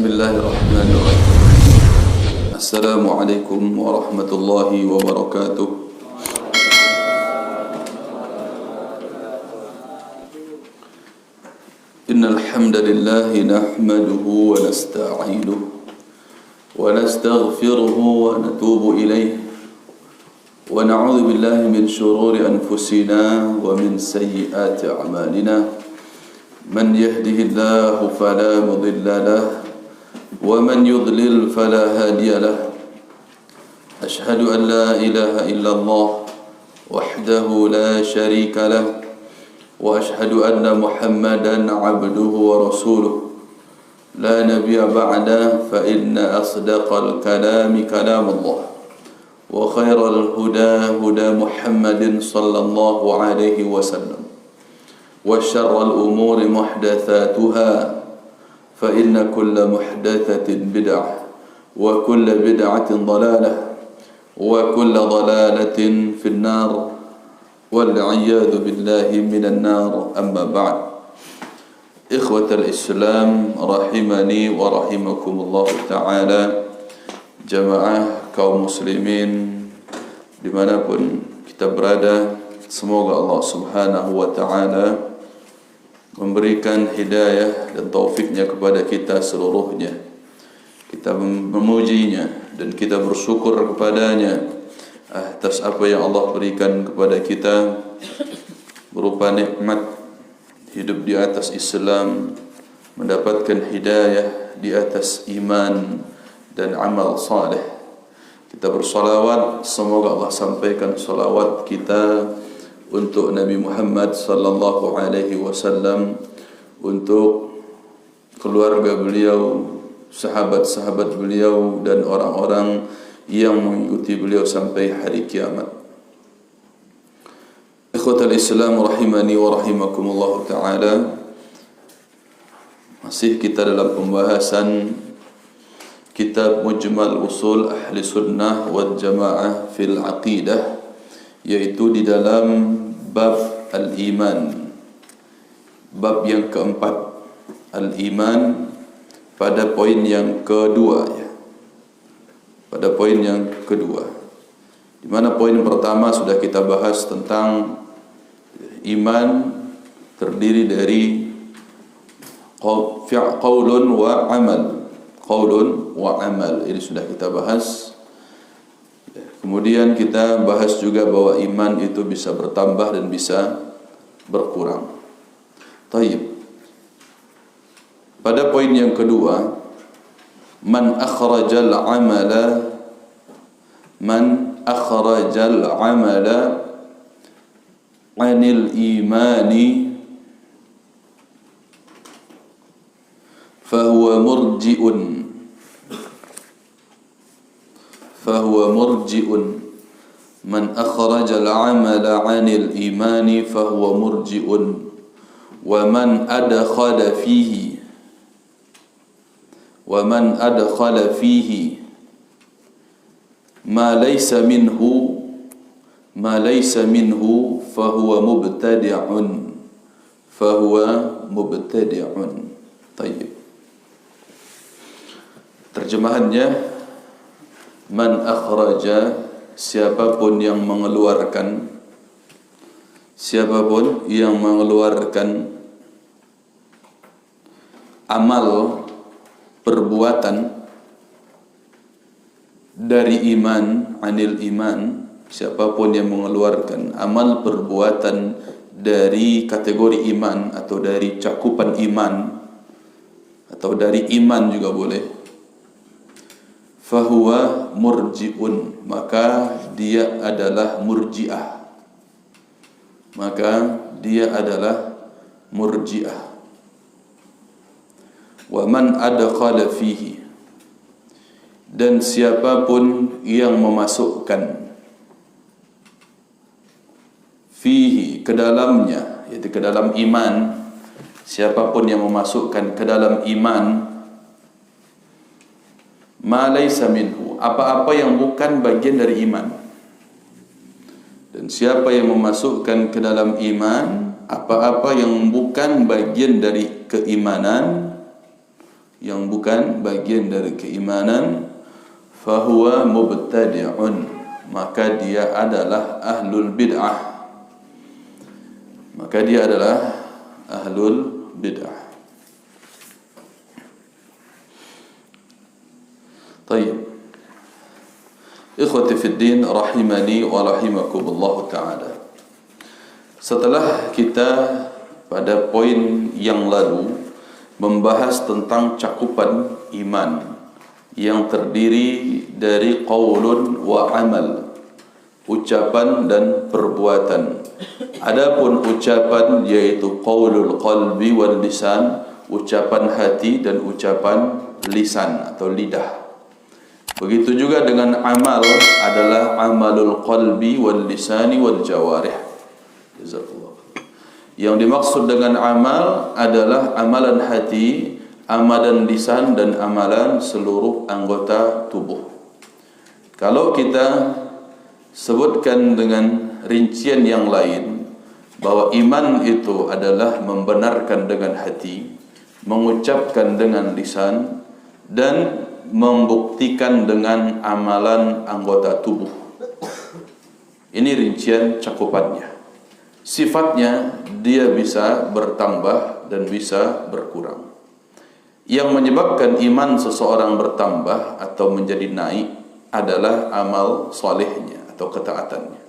Bismillahirrahmanirrahim. Assalamualaikum warahmatullahi wabarakatuh. Innal hamdalillah nahmaduhu wa nasta'inuhu wa nastaghfiruhu wa natubu ilayhi wa na'udzu billahi min shururi anfusina wa min sayyiati a'malina. Man yahdihillahu fala mudilla lahu ومن يضلل فلا هادي له أشهد أن لا إله إلا الله وحده لا شريك له وأشهد أن محمدا عبده ورسوله لا نبي بعده فإن أصدق الكلام كلام الله وخير الهدى هدى محمد صلى الله عليه وسلم وشر الأمور محدثاتها فإن كل محدثة بدعة وكل بدعة ضلالة وكل ضلالة في النار والعياذ بالله من النار. أما بعد، إخوة الإسلام rahimani wa rahimakumullah ta'ala, jamaah kaum muslimin dimanapun kita berada, semoga Allah subhanahu wa ta'ala memberikan hidayah dan taufiknya kepada kita seluruhnya. Kita memujinya dan kita bersyukur kepadanya atas apa yang Allah berikan kepada kita berupa nikmat hidup di atas Islam, mendapatkan hidayah di atas iman dan amal saleh. Kita bersalawat, semoga Allah sampaikan salawat kita untuk Nabi Muhammad sallallahu alaihi wasallam, untuk keluarga beliau, sahabat-sahabat beliau dan orang-orang yang mengikuti beliau sampai hari kiamat. Ikhwatal Islam rahimani wa rahimakumullah ta'ala, masih kita dalam pembahasan kitab Mujmal Usul Ahli Sunnah wal Jamaah fil Aqidah, yaitu di dalam bab al-iman, bab yang keempat, al-iman, pada poin yang kedua ya. Pada poin yang kedua, di mana poin pertama sudah kita bahas tentang iman terdiri dari qaulun wa amal. Qaulun wa amal ini sudah kita bahas. Kemudian kita bahas juga bahwa iman itu bisa bertambah dan bisa berkurang. Taib. Pada poin yang kedua, man akhrajal amala anil imani fahuwa murji'un. Man akhrajal amala anil imani fahuwa murji'un wa man adkhala fihi ma laysa minhu fahuwa mubtadi'un. Tayyib. Terjemahannya, man akhraja, siapapun yang mengeluarkan amal perbuatan dari iman, anil iman, siapapun yang mengeluarkan amal perbuatan dari kategori iman atau dari cakupan iman atau dari iman juga boleh, fahuwa murji'un, maka dia adalah murji'ah. Wa man adkhala fihi, dan siapapun yang memasukkan fihi, ke dalamnya, yaitu ke dalam iman, siapapun yang memasukkan ke dalam iman ma laysa minhu, apa-apa yang bukan bagian dari iman. Dan siapa yang memasukkan ke dalam iman apa-apa yang bukan bagian dari keimanan, yang bukan bagian dari keimanan, fahuwa mubtadi'un, maka dia adalah ahlul bid'ah. Maka dia adalah ahlul bid'ah. Tayyib. Ikhwati fid din rahimani wa rahimakumullah ta'ala. Setelah kita pada poin yang lalu membahas tentang cakupan iman yang terdiri dari qaulun wa amal, ucapan dan perbuatan. Adapun ucapan yaitu qaulul qalbi wal lisan, ucapan hati dan ucapan lisan atau lidah. Begitu juga dengan amal adalah amalul qalbi wal lisani wal jawarih. Jazakallah. Yang dimaksud dengan amal adalah amalan hati, amalan lisan dan amalan seluruh anggota tubuh. Kalau kita sebutkan dengan rincian yang lain bahwa iman itu adalah membenarkan dengan hati, mengucapkan dengan lisan dan membuktikan dengan amalan anggota tubuh. Ini rincian cakupannya. Sifatnya dia bisa bertambah dan bisa berkurang. Yang menyebabkan iman seseorang bertambah atau menjadi naik adalah amal solehnya atau ketaatannya.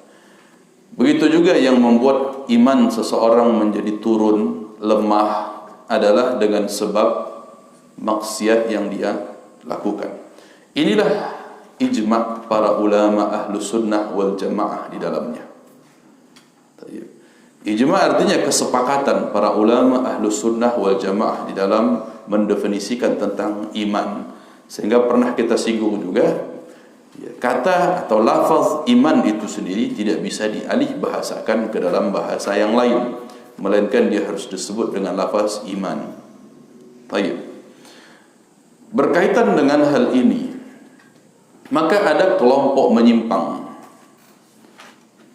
Begitu juga yang membuat iman seseorang menjadi turun, lemah adalah dengan sebab maksiat yang dia lakukan. Inilah ijma' para ulama ahlu sunnah wal jamaah di dalamnya. Ijma' artinya kesepakatan para ulama ahlu sunnah wal jamaah di dalam mendefinisikan tentang iman. Sehingga pernah kita singgung juga, kata atau lafaz iman itu sendiri tidak bisa dialih bahasakan ke dalam bahasa yang lain, melainkan dia harus disebut dengan lafaz iman. Baik. Berkaitan dengan hal ini, maka ada kelompok menyimpang.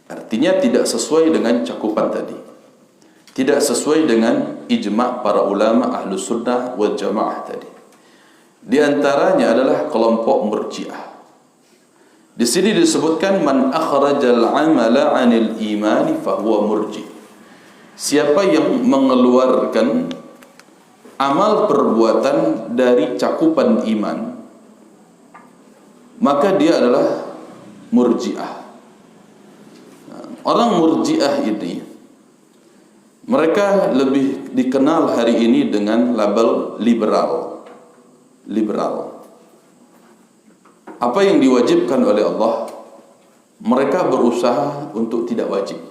Artinya tidak sesuai dengan cakupan tadi, tidak sesuai dengan ijma' para ulama ahlu sunnah wal jamaah tadi. Di antaranya adalah kelompok murji'ah. Di sini disebutkan man akhrajal amala 'anil imani fahuwa murji'. Siapa yang mengeluarkan amal perbuatan dari cakupan iman, maka dia adalah murji'ah. Orang murji'ah ini, mereka lebih dikenal hari ini dengan label liberal. Liberal. Apa yang diwajibkan oleh Allah, mereka berusaha untuk tidak wajib.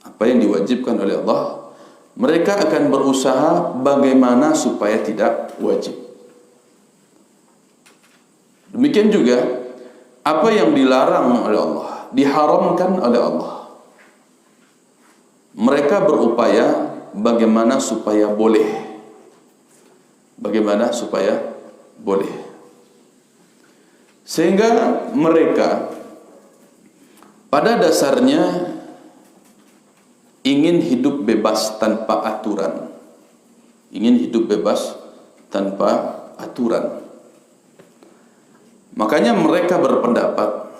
Apa yang diwajibkan oleh Allah, mereka akan berusaha bagaimana supaya tidak wajib. Demikian juga apa yang dilarang oleh Allah, diharamkan oleh Allah, mereka berupaya bagaimana supaya boleh. Bagaimana supaya boleh. Sehingga mereka pada dasarnya ingin hidup bebas tanpa aturan. Ingin hidup bebas tanpa aturan. Makanya mereka berpendapat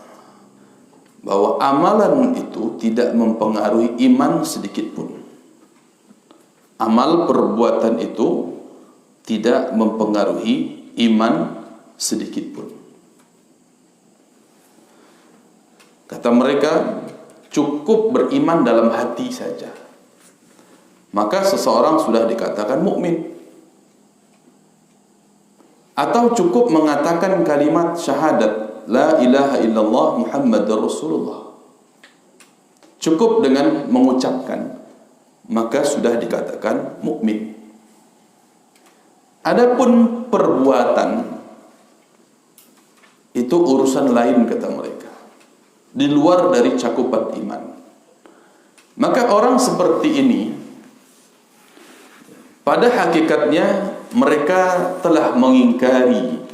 bahwa amalan itu tidak mempengaruhi iman sedikit pun. Amal perbuatan itu tidak mempengaruhi iman sedikit pun. Kata mereka, cukup beriman dalam hati saja, maka seseorang sudah dikatakan mukmin. Atau cukup mengatakan kalimat syahadat la ilaha illallah Muhammadur Rasulullah, cukup dengan mengucapkan, maka sudah dikatakan mukmin. Adapun perbuatan itu urusan lain, kata mereka, di luar dari cakupan iman. Maka orang seperti ini pada hakikatnya mereka telah mengingkari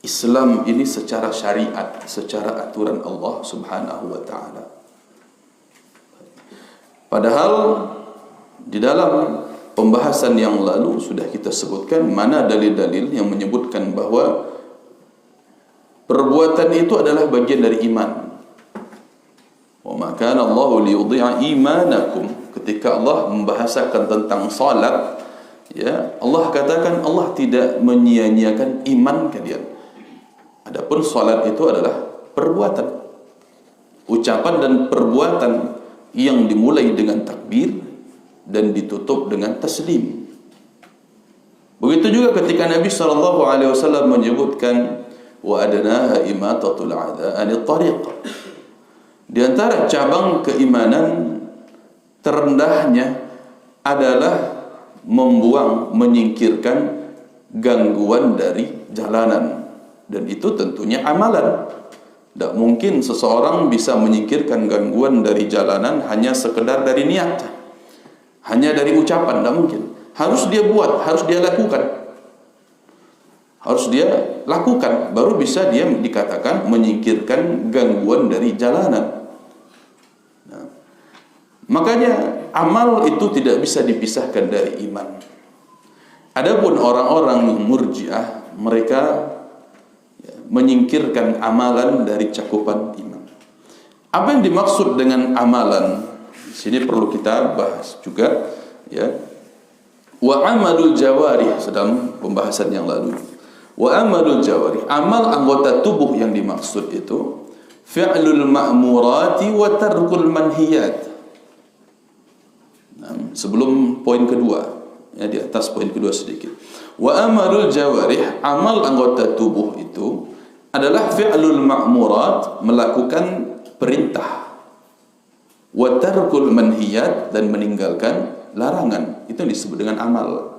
Islam ini secara syariat, secara aturan Allah Subhanahu wa taala. Padahal di dalam pembahasan yang lalu sudah kita sebutkan mana dalil-dalil yang menyebutkan bahwa perbuatan itu adalah bagian dari iman. Wa ma kana Allahu liyudhi'a imanakum. Ketika Allah membahasakan tentang salat, ya, Allah katakan Allah tidak menyia-nyiakan iman kalian. Adapun salat itu adalah perbuatan, ucapan dan perbuatan yang dimulai dengan takbir dan ditutup dengan taslim. Begitu juga ketika Nabi SAW menyebutkan wa adnaha imatatul adha anit tariq. Di antara cabang keimanan terendahnya adalah membuang, menyingkirkan gangguan dari jalanan, dan itu tentunya amalan. Tidak mungkin seseorang bisa menyingkirkan gangguan dari jalanan hanya sekedar dari niat, hanya dari ucapan. Tidak mungkin. Harus dia buat, harus dia lakukan, harus dia lakukan, baru bisa dia dikatakan menyingkirkan gangguan dari jalanan. Nah, makanya amal itu tidak bisa dipisahkan dari iman. Adapun orang-orang yang murjiah, mereka menyingkirkan amalan dari cakupan iman. Apa yang dimaksud dengan amalan? Di sini perlu kita bahas juga, ya. Wa amalul jawarih, sedang pembahasan yang lalu. Wa amalul jawarih, amal anggota tubuh yang dimaksud itu fi'lul ma'murati wa tarkul manhiyat. Nah, sebelum poin kedua, ya, di atas poin kedua sedikit. Wa amalul jawarih, amal anggota tubuh itu adalah fi'lul ma'murat, melakukan perintah, wa tarkul manhiyat, dan meninggalkan larangan. Itu disebut dengan amal.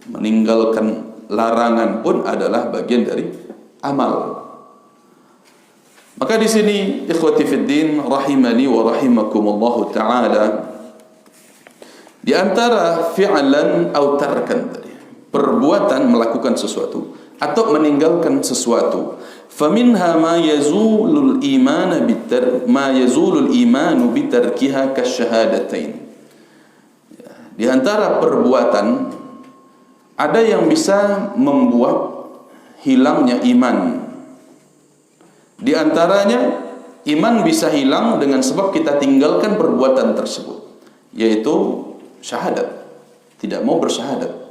Meninggalkan larangan pun adalah bagian dari amal. Maka di sini ikhwati fiddin rahimani wa rahimakumullahu ta'ala, di antara fi'lan atau tarkan tadi, perbuatan melakukan sesuatu atau meninggalkan sesuatu, faminha ma yazulul iman bitarkiha kasyahadatain. Di antara perbuatan ada yang bisa membuat hilangnya iman. Di antaranya iman bisa hilang dengan sebab kita tinggalkan perbuatan tersebut, yaitu syahadat, tidak mau bersyahadat.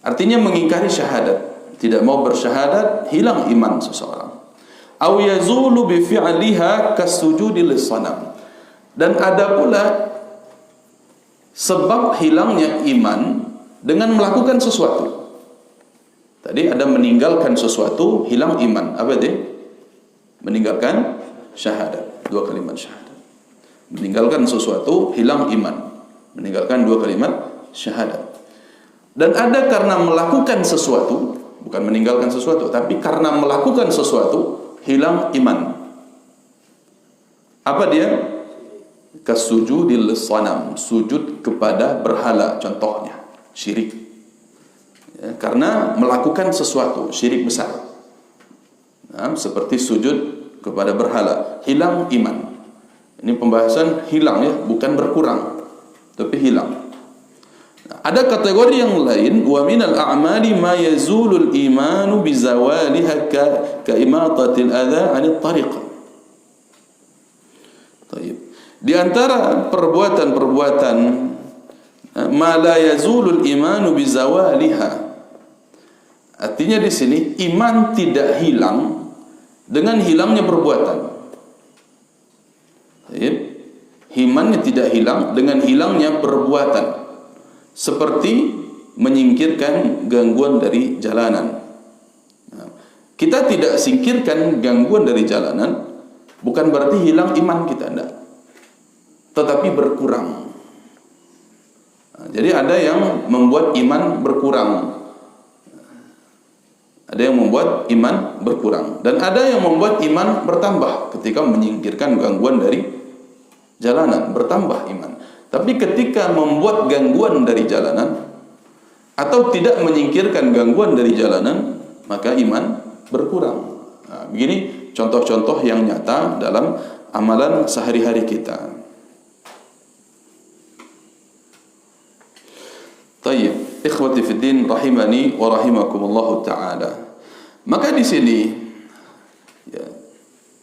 Artinya mengingkari syahadat, tidak mau bersyahadat, hilang iman seseorang. Aw yazulu bi fi'liha kasujudi lis-sanam. Dan ada pula sebab hilangnya iman dengan melakukan sesuatu. Tadi ada meninggalkan sesuatu, hilang iman. Apa itu? Meninggalkan syahadat, dua kalimat syahadat. Meninggalkan sesuatu, hilang iman. Meninggalkan dua kalimat syahadat. Dan ada karena melakukan sesuatu, bukan meninggalkan sesuatu, tapi karena melakukan sesuatu, hilang iman. Apa dia? Kasujudil sanam, sujud kepada berhala, contohnya syirik, ya, karena melakukan sesuatu syirik besar. Nah, seperti sujud kepada berhala, hilang iman. Ini pembahasan hilang, ya, bukan berkurang, tapi hilang. Nah, ada kategori yang lain, wa minal a'mali ma yazulul imanu bizawaliha ka imatatil adha 'anil tariq. Baik. Di antara perbuatan-perbuatan ma la yazulul imanu bizawaliha, artinya di sini iman tidak hilang dengan hilangnya perbuatan. Imannya tidak hilang dengan hilangnya perbuatan, seperti menyingkirkan gangguan dari jalanan. Kita tidak singkirkan gangguan dari jalanan, bukan berarti hilang iman kita, tidak, tetapi berkurang. Jadi ada yang membuat iman berkurang, ada yang membuat iman berkurang, dan ada yang membuat iman bertambah ketika menyingkirkan gangguan dari jalanan, bertambah iman. Tapi ketika membuat gangguan dari jalanan atau tidak menyingkirkan gangguan dari jalanan, maka iman berkurang. Nah, begini contoh-contoh yang nyata dalam amalan sehari-hari kita. Tayyib, ikhwati fiddin rahimani wa rahimakumullah taala. Maka di sini ya,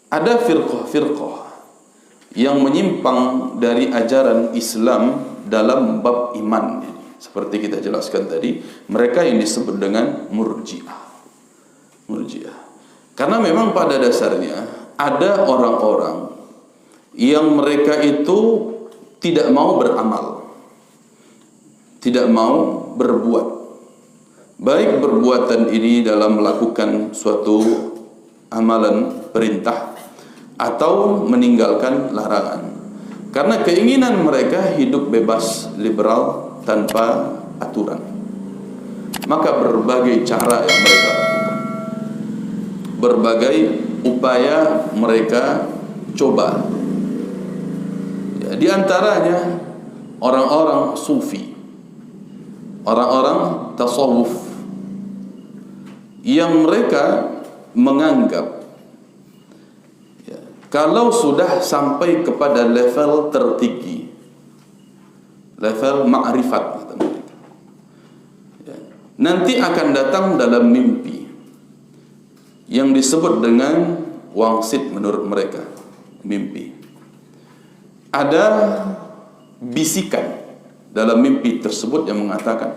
ada firqah-firqah yang menyimpang dari ajaran Islam dalam bab iman. Seperti kita jelaskan tadi, mereka yang disebut dengan Murji'ah. Karena memang pada dasarnya ada orang-orang yang mereka itu tidak mau beramal, tidak mau berbuat. Baik perbuatan ini dalam melakukan suatu amalan perintah atau meninggalkan larangan. Karena keinginan mereka hidup bebas, liberal, tanpa aturan. Maka berbagai cara yang mereka lakukan, berbagai upaya mereka coba. Ya, di antaranya orang-orang sufi, orang-orang tasawuf, yang mereka menganggap ya, kalau sudah sampai kepada level tertinggi, level ma'rifat, ya, nanti akan datang dalam mimpi yang disebut dengan wangsit menurut mereka. Mimpi, ada bisikan dalam mimpi tersebut yang mengatakan,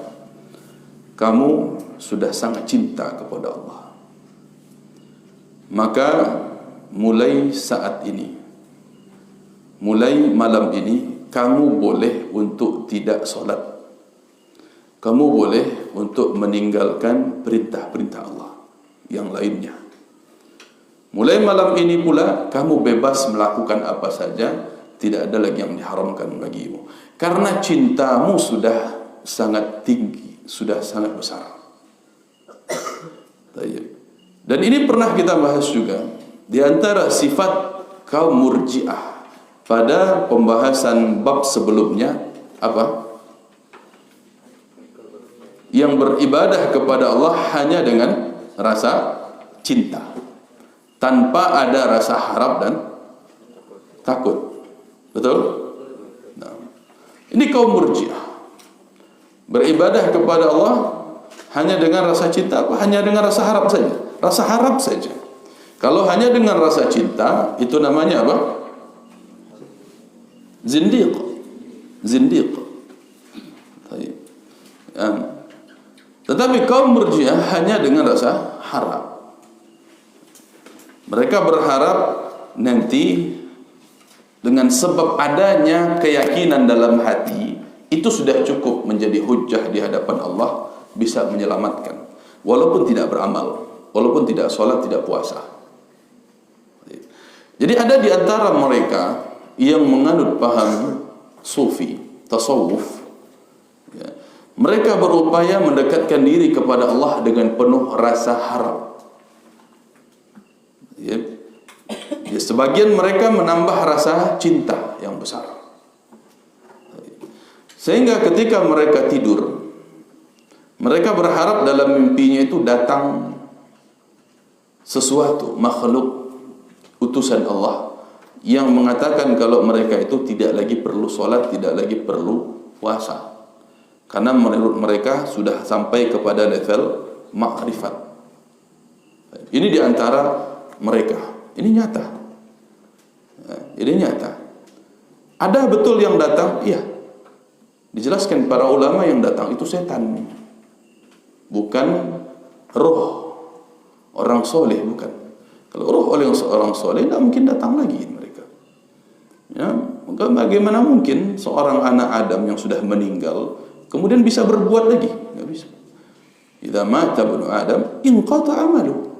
kamu sudah sangat cinta kepada Allah, maka mulai saat ini, mulai malam ini, kamu boleh untuk tidak solat, kamu boleh untuk meninggalkan perintah-perintah Allah yang lainnya. Mulai malam ini pula kamu bebas melakukan apa saja, tidak ada lagi yang diharamkan bagimu, karena cintamu sudah sangat tinggi, sudah sangat besar. Dan ini pernah kita bahas juga di antara sifat kaum Murji'ah pada pembahasan bab sebelumnya, apa? Yang beribadah kepada Allah hanya dengan rasa cinta, tanpa ada rasa harap dan takut. Betul? Nah, ini kaum Murji'ah beribadah kepada Allah hanya dengan rasa cinta, apa? Hanya dengan rasa harap saja. Rasa harap saja. Kalau hanya dengan rasa cinta, itu namanya apa? Zindiq. Tetapi kaum Murji'ah hanya dengan rasa harap. Mereka berharap nanti dengan sebab adanya keyakinan dalam hati, itu sudah cukup menjadi hujjah di hadapan Allah, bisa menyelamatkan, walaupun tidak beramal, walaupun tidak sholat, tidak puasa. Jadi ada di antara mereka yang menganut paham sufi, tasawuf, ya, mereka berupaya mendekatkan diri kepada Allah dengan penuh rasa harap. Ya, sebagian mereka menambah rasa cinta yang besar, sehingga ketika mereka tidur, mereka berharap dalam mimpinya itu datang sesuatu makhluk utusan Allah yang mengatakan kalau mereka itu tidak lagi perlu sholat, tidak lagi perlu puasa, karena menurut mereka sudah sampai kepada level ma'rifat. Ini diantara mereka. Ini nyata. Ini nyata. Ada betul yang datang? Iya. Dijelaskan para ulama yang datang itu setan, bukan roh orang soleh, bukan. Kalau roh oleh orang soleh, tidak mungkin datang lagi mereka. Ya, maka bagaimana mungkin seorang anak Adam yang sudah meninggal kemudian bisa berbuat lagi? Tidak bisa. Idza mata ibnu Adam inqata amalu,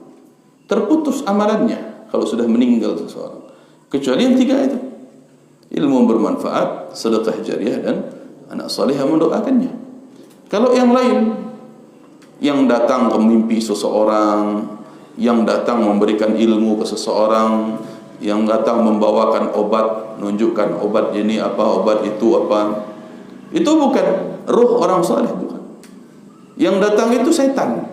terputus amalannya kalau sudah meninggal seseorang, kecuali yang tiga itu: ilmu bermanfaat, sedekah jariah, dan anak saleh yang mendoakannya. Kalau yang lain, yang datang ke mimpi seseorang, yang datang memberikan ilmu ke seseorang, yang datang membawakan obat, menunjukkan obat ini apa, obat itu apa, itu bukan ruh orang saleh, bukan. Yang datang itu setan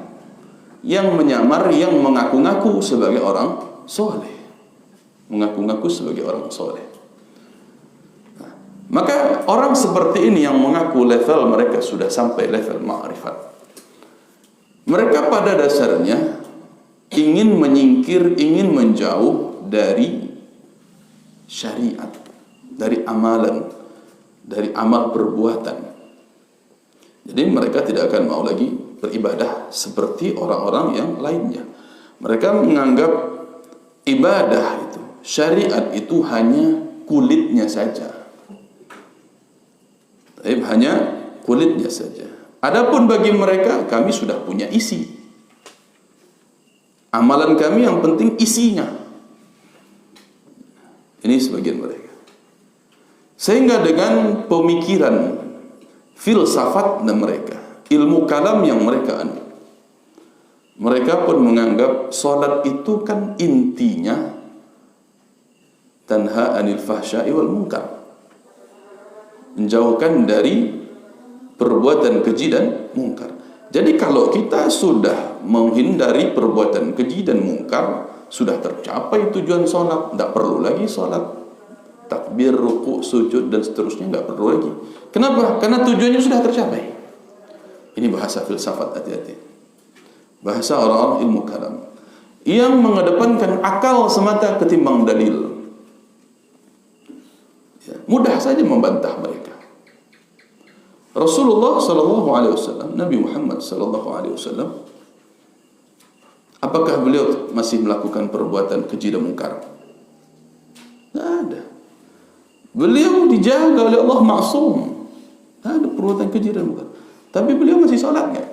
yang menyamar, yang mengaku-ngaku sebagai orang soleh, mengaku-ngaku sebagai orang soleh. Nah, Maka orang seperti ini yang mengaku level mereka sudah sampai level ma'rifat, mereka pada dasarnya ingin menyingkir, ingin menjauh dari syariat, dari amalan, dari amal perbuatan. Jadi mereka tidak akan mau lagi beribadah seperti orang-orang yang lainnya. Mereka menganggap ibadah itu, syariat itu hanya kulitnya saja. Hanya kulitnya saja. Adapun bagi mereka, kami sudah punya isi. Amalan kami yang penting isinya. Ini sebagian mereka. Sehingga dengan pemikiran filsafat mereka, ilmu kalam yang mereka anut, mereka pun menganggap salat itu kan intinya tanha anil fahsya'i wal munkar, menjauhkan dari perbuatan keji dan mungkar. Jadi kalau kita sudah menghindari perbuatan keji dan mungkar, sudah tercapai tujuan salat, tidak perlu lagi salat. Takbir, ruku', sujud dan seterusnya tidak perlu lagi. Kenapa? Karena tujuannya sudah tercapai. Ini bahasa filsafat, hati-hati. Bahasa orang-orang ilmu kalam yang mengedepankan akal semata ketimbang dalil. Ya, mudah saja membantah mereka. Rasulullah sallallahu alaihi wasallam, Nabi Muhammad sallallahu alaihi wasallam, apakah beliau masih melakukan perbuatan keji dan mungkar? Tidak ada. Beliau dijaga oleh Allah, maksum. Tidak ada perbuatan keji dan mungkar. Tapi beliau masih salat enggak?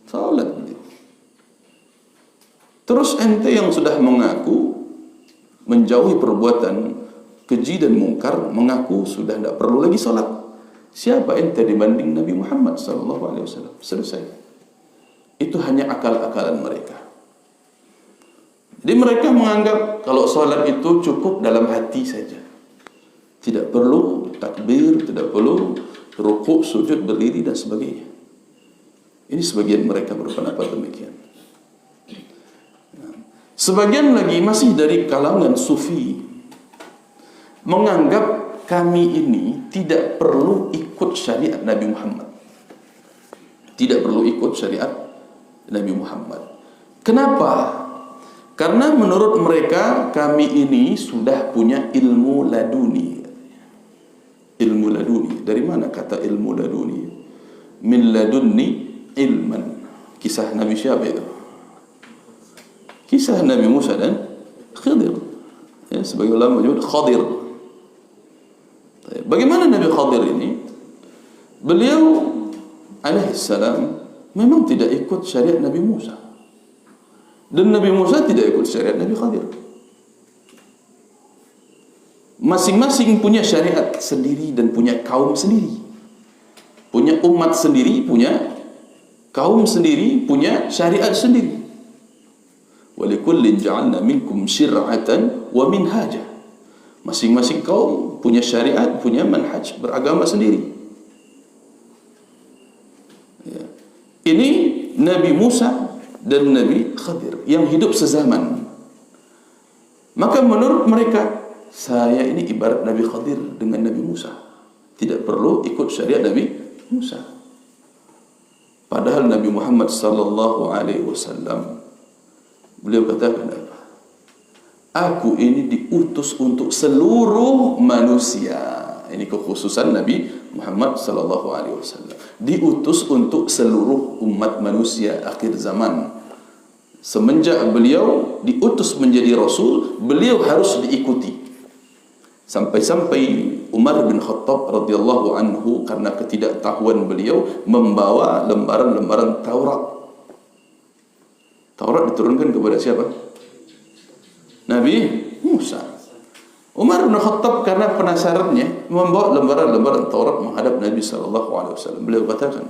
Salat beliau. Terus ente yang sudah mengaku menjauhi perbuatan keji dan mungkar, mengaku sudah tidak perlu lagi salat. Siapa ente dibanding Nabi Muhammad SAW? Selesai. Itu hanya akal-akalan mereka. Jadi mereka menganggap kalau salat itu cukup dalam hati saja, tidak perlu takbir, tidak perlu rukuk, sujud, berdiri dan sebagainya. Ini sebagian mereka berpendapat demikian. Sebagian lagi masih dari kalangan sufi menganggap kami ini tidak perlu ikut syariat Nabi Muhammad. Tidak perlu ikut syariat Nabi Muhammad. Kenapa? Karena menurut mereka kami ini sudah punya ilmu laduni. Ilmu laduni. Dari mana kata ilmu laduni? Min ladunni ilman. Kisah Nabi siapa itu? Kisah Nabi Musa dan Khidir. Ya, sebagai ulama menyebut Khadir. Bagaimana Nabi Khadir ini? Beliau alaihissalam memang tidak ikut syariat Nabi Musa, dan Nabi Musa tidak ikut syariat Nabi Khadir. Masing-masing punya syariat sendiri dan punya kaum sendiri, punya umat sendiri, punya kaum sendiri, punya syariat sendiri. Walikullin ja'alna minkum syir'atan wa minhaja. Masing-masing kaum punya syariat, punya manhaj, beragama sendiri. Ya. Ini Nabi Musa dan Nabi Khadir yang hidup sezaman. Maka menurut mereka, saya ini ibarat Nabi Khadir dengan Nabi Musa. Tidak perlu ikut syariat Nabi Musa. Padahal Nabi Muhammad sallallahu alaihi wasallam, beliau katakan apa? Aku ini diutus untuk seluruh manusia. Ini kekhususan Nabi Muhammad sallallahu alaihi wasallam. Diutus untuk seluruh umat manusia akhir zaman. Semenjak beliau diutus menjadi rasul, beliau harus diikuti. Sampai-sampai Umar bin Khattab radhiyallahu anhu karena ketidaktahuan beliau membawa lembaran-lembaran Taurat. Taurat diturunkan kepada siapa? Nabi Musa. Umar bin Khattab karena penasarannya membawa lembaran-lembaran Taurat menghadap Nabi sallallahu alaihi wasallam. Beliau katakan,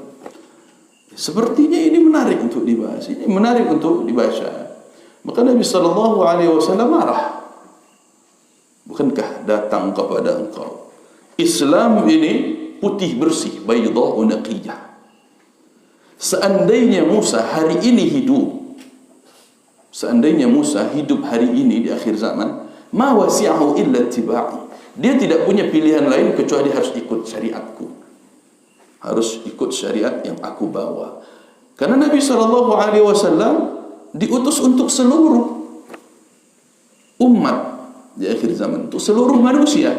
sepertinya ini menarik untuk dibahas, ini menarik untuk dibaca. Maka Nabi sallallahu alaihi wasallam marah. Bukankah datang kepada engkau Islam ini putih bersih, baydha'u naqiyah. Seandainya Musa hari ini hidup, seandainya Musa hidup hari ini di akhir zaman, ma wasi'ahu illa ittiba'i, Dia tidak punya pilihan lain kecuali harus ikut syariatku. Harus ikut syariat yang aku bawa. Karena Nabi SAW diutus untuk seluruh umat di akhir zaman, untuk seluruh manusia.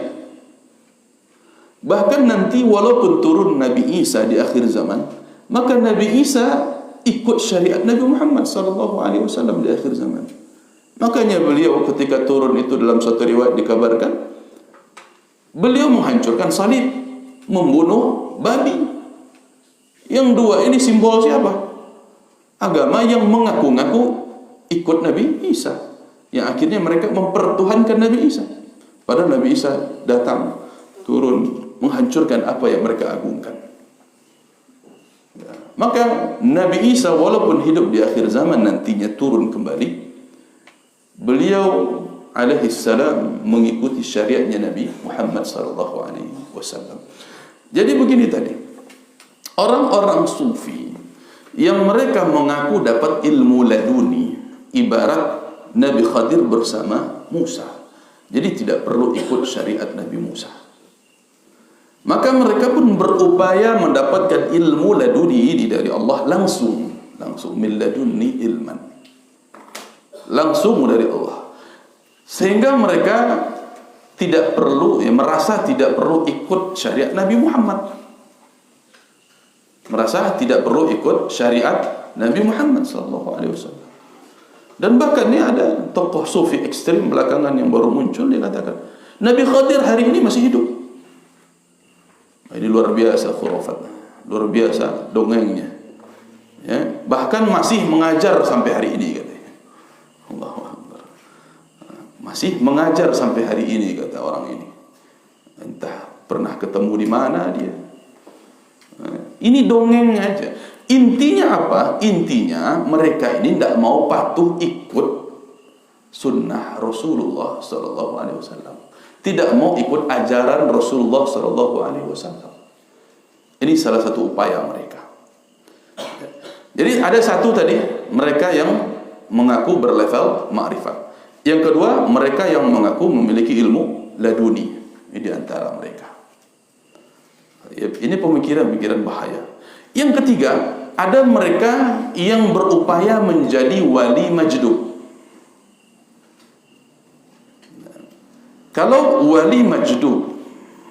Bahkan nanti walaupun turun Nabi Isa di akhir zaman, maka Nabi Isa ikut syariat Nabi Muhammad SAW di akhir zaman. Makanya beliau ketika turun itu dalam satu riwayat dikabarkan, beliau menghancurkan salib, membunuh babi. Yang dua ini simbol siapa? Agama yang mengaku-ngaku ikut Nabi Isa, yang akhirnya mereka mempertuhankan Nabi Isa. Padahal Nabi Isa datang, turun, menghancurkan apa yang mereka agungkan. Maka Nabi Isa walaupun hidup di akhir zaman nantinya turun kembali, beliau alaihi salam mengikuti syariatnya Nabi Muhammad sallallahu alaihi wasallam. Jadi begini tadi, orang-orang sufi yang mereka mengaku dapat ilmu laduni, ibarat Nabi Khadir bersama Musa. Jadi tidak perlu ikut syariat Nabi Musa. Maka mereka pun berupaya mendapatkan ilmu laduni ini dari Allah langsung min laduni ilman, langsung dari Allah, sehingga mereka tidak perlu, merasa tidak perlu ikut syariat Nabi Muhammad, merasa tidak perlu ikut syariat Nabi Muhammad SAW. Dan bahkan ini ada tokoh sufi ekstrim belakangan yang baru muncul, dia katakan Nabi Khadir hari ini masih hidup. Ini luar biasa khurafat, luar biasa dongengnya, ya, bahkan masih mengajar sampai hari ini katanya. Allahu Akbar. Masih mengajar sampai hari ini kata orang ini. Entah pernah ketemu di mana dia. Ini dongeng aja. Intinya apa? Intinya mereka ini tidak mau patuh ikut sunnah Rasulullah SAW. Tidak mau ikut ajaran Rasulullah SAW. Ini salah satu upaya mereka. Jadi ada satu tadi, mereka yang mengaku berlevel ma'rifat. Yang kedua, mereka yang mengaku memiliki ilmu laduni. Ini di antara mereka. Ini pemikiran-pemikiran bahaya. Yang ketiga, ada mereka yang berupaya menjadi wali majdub. Kalau wali majdub,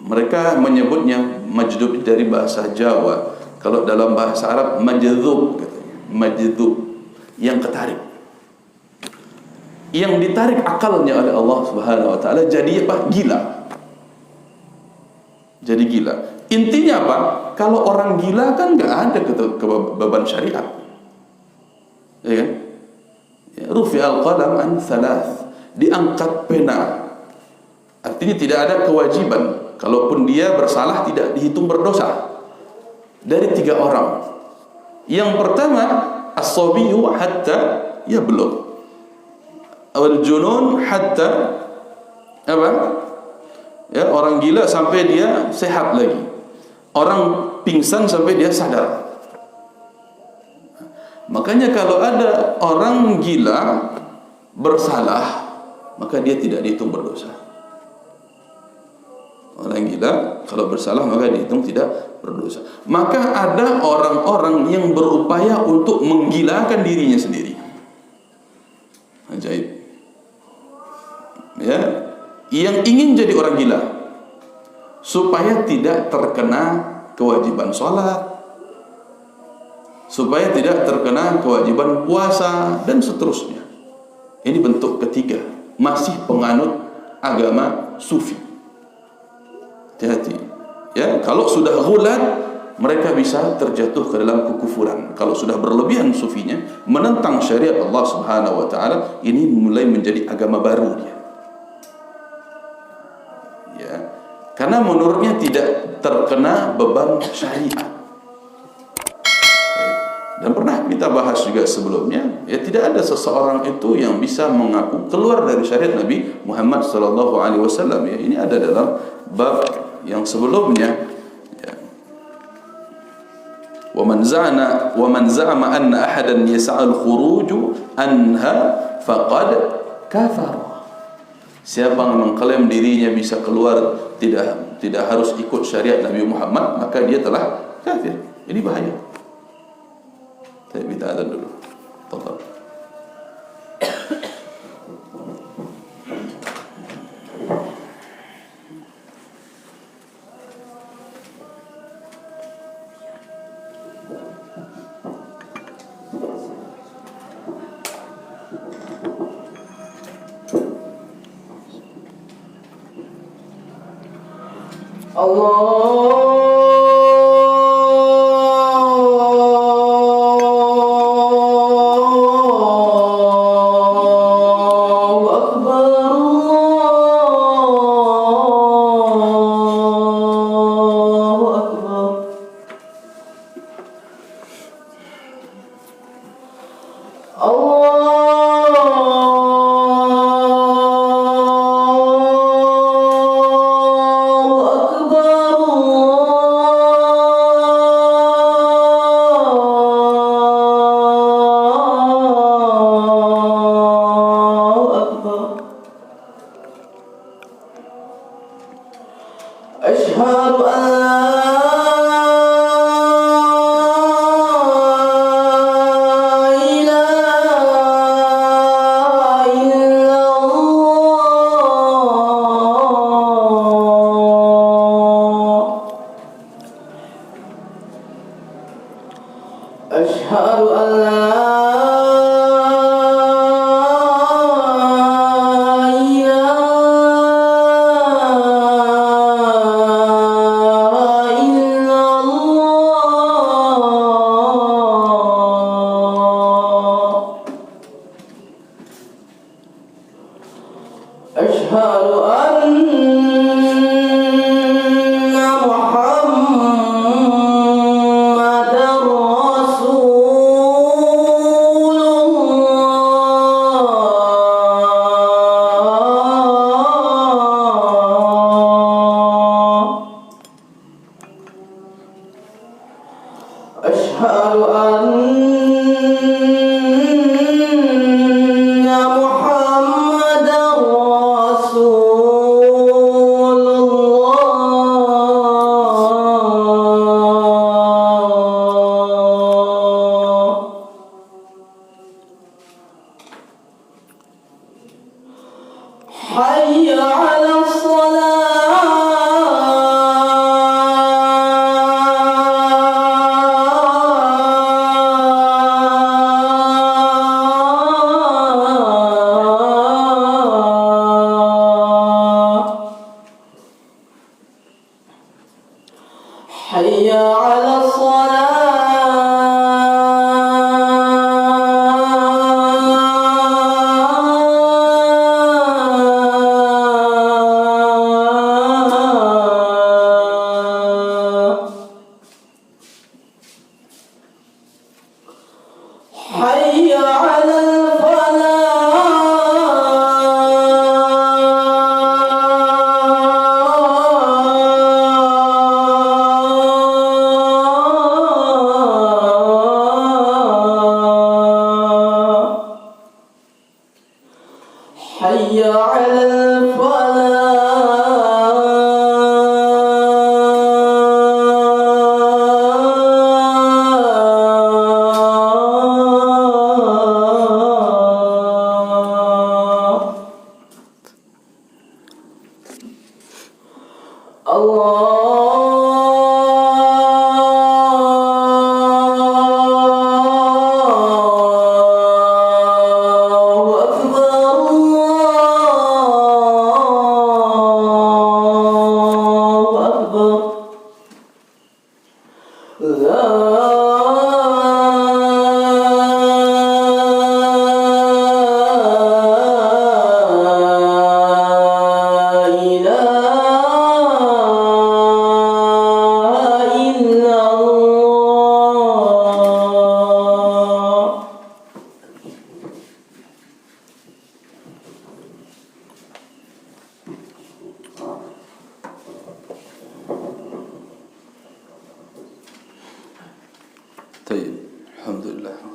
mereka menyebutnya majdub dari bahasa Jawa. Kalau dalam bahasa Arab majdub katanya. Majdub yang ketarik, yang ditarik akalnya oleh Allah Subhanahu wa taala jadi apa? Gila. Jadi gila. Intinya apa? Kalau orang gila kan enggak ada kebeban syariat. Ya kan? Rufi'al qalam an thalath. Diangkat pena. Artinya tidak ada kewajiban. Kalaupun dia bersalah tidak dihitung berdosa. Dari 3 orang. Yang pertama, as-sabiyyu hatta yablugh. Al-junun hatta apa? Ya, orang gila sampai dia sehat lagi. Orang pingsan sampai dia sadar. Makanya kalau ada orang gila bersalah, maka dia tidak dihitung berdosa. Orang gila kalau bersalah maka dihitung tidak berdosa. Maka ada orang-orang yang berupaya untuk menggilakan dirinya sendiri. Ajaib. Ya, yang ingin jadi orang gila supaya tidak terkena kewajiban sholat, supaya tidak terkena kewajiban puasa dan seterusnya. Ini bentuk ketiga, masih penganut agama sufi. Hati-hati. Ya, kalau sudah ghulat, mereka bisa terjatuh ke dalam kekufuran. Kalau sudah berlebihan sufinya, menentang syariat Allah Subhanahu wa taala, ini mulai menjadi agama baru dia. Ya. Karena menurutnya tidak terkena beban syariat. Dan pernah kita bahas juga sebelumnya, ya tidak ada seseorang itu yang bisa mengaku keluar dari syariat Nabi Muhammad SAW. Ya, ini ada dalam bab yang sebelumnya. Ya. Wa man za'ama anna ahadan yas'al khuruju anha faqad kafara. Siapa yang mengklaim dirinya bisa keluar tidak harus ikut syariat Nabi Muhammad, maka dia telah kafir. Ini bahaya. Saya minta azan dulu. Tafadhal.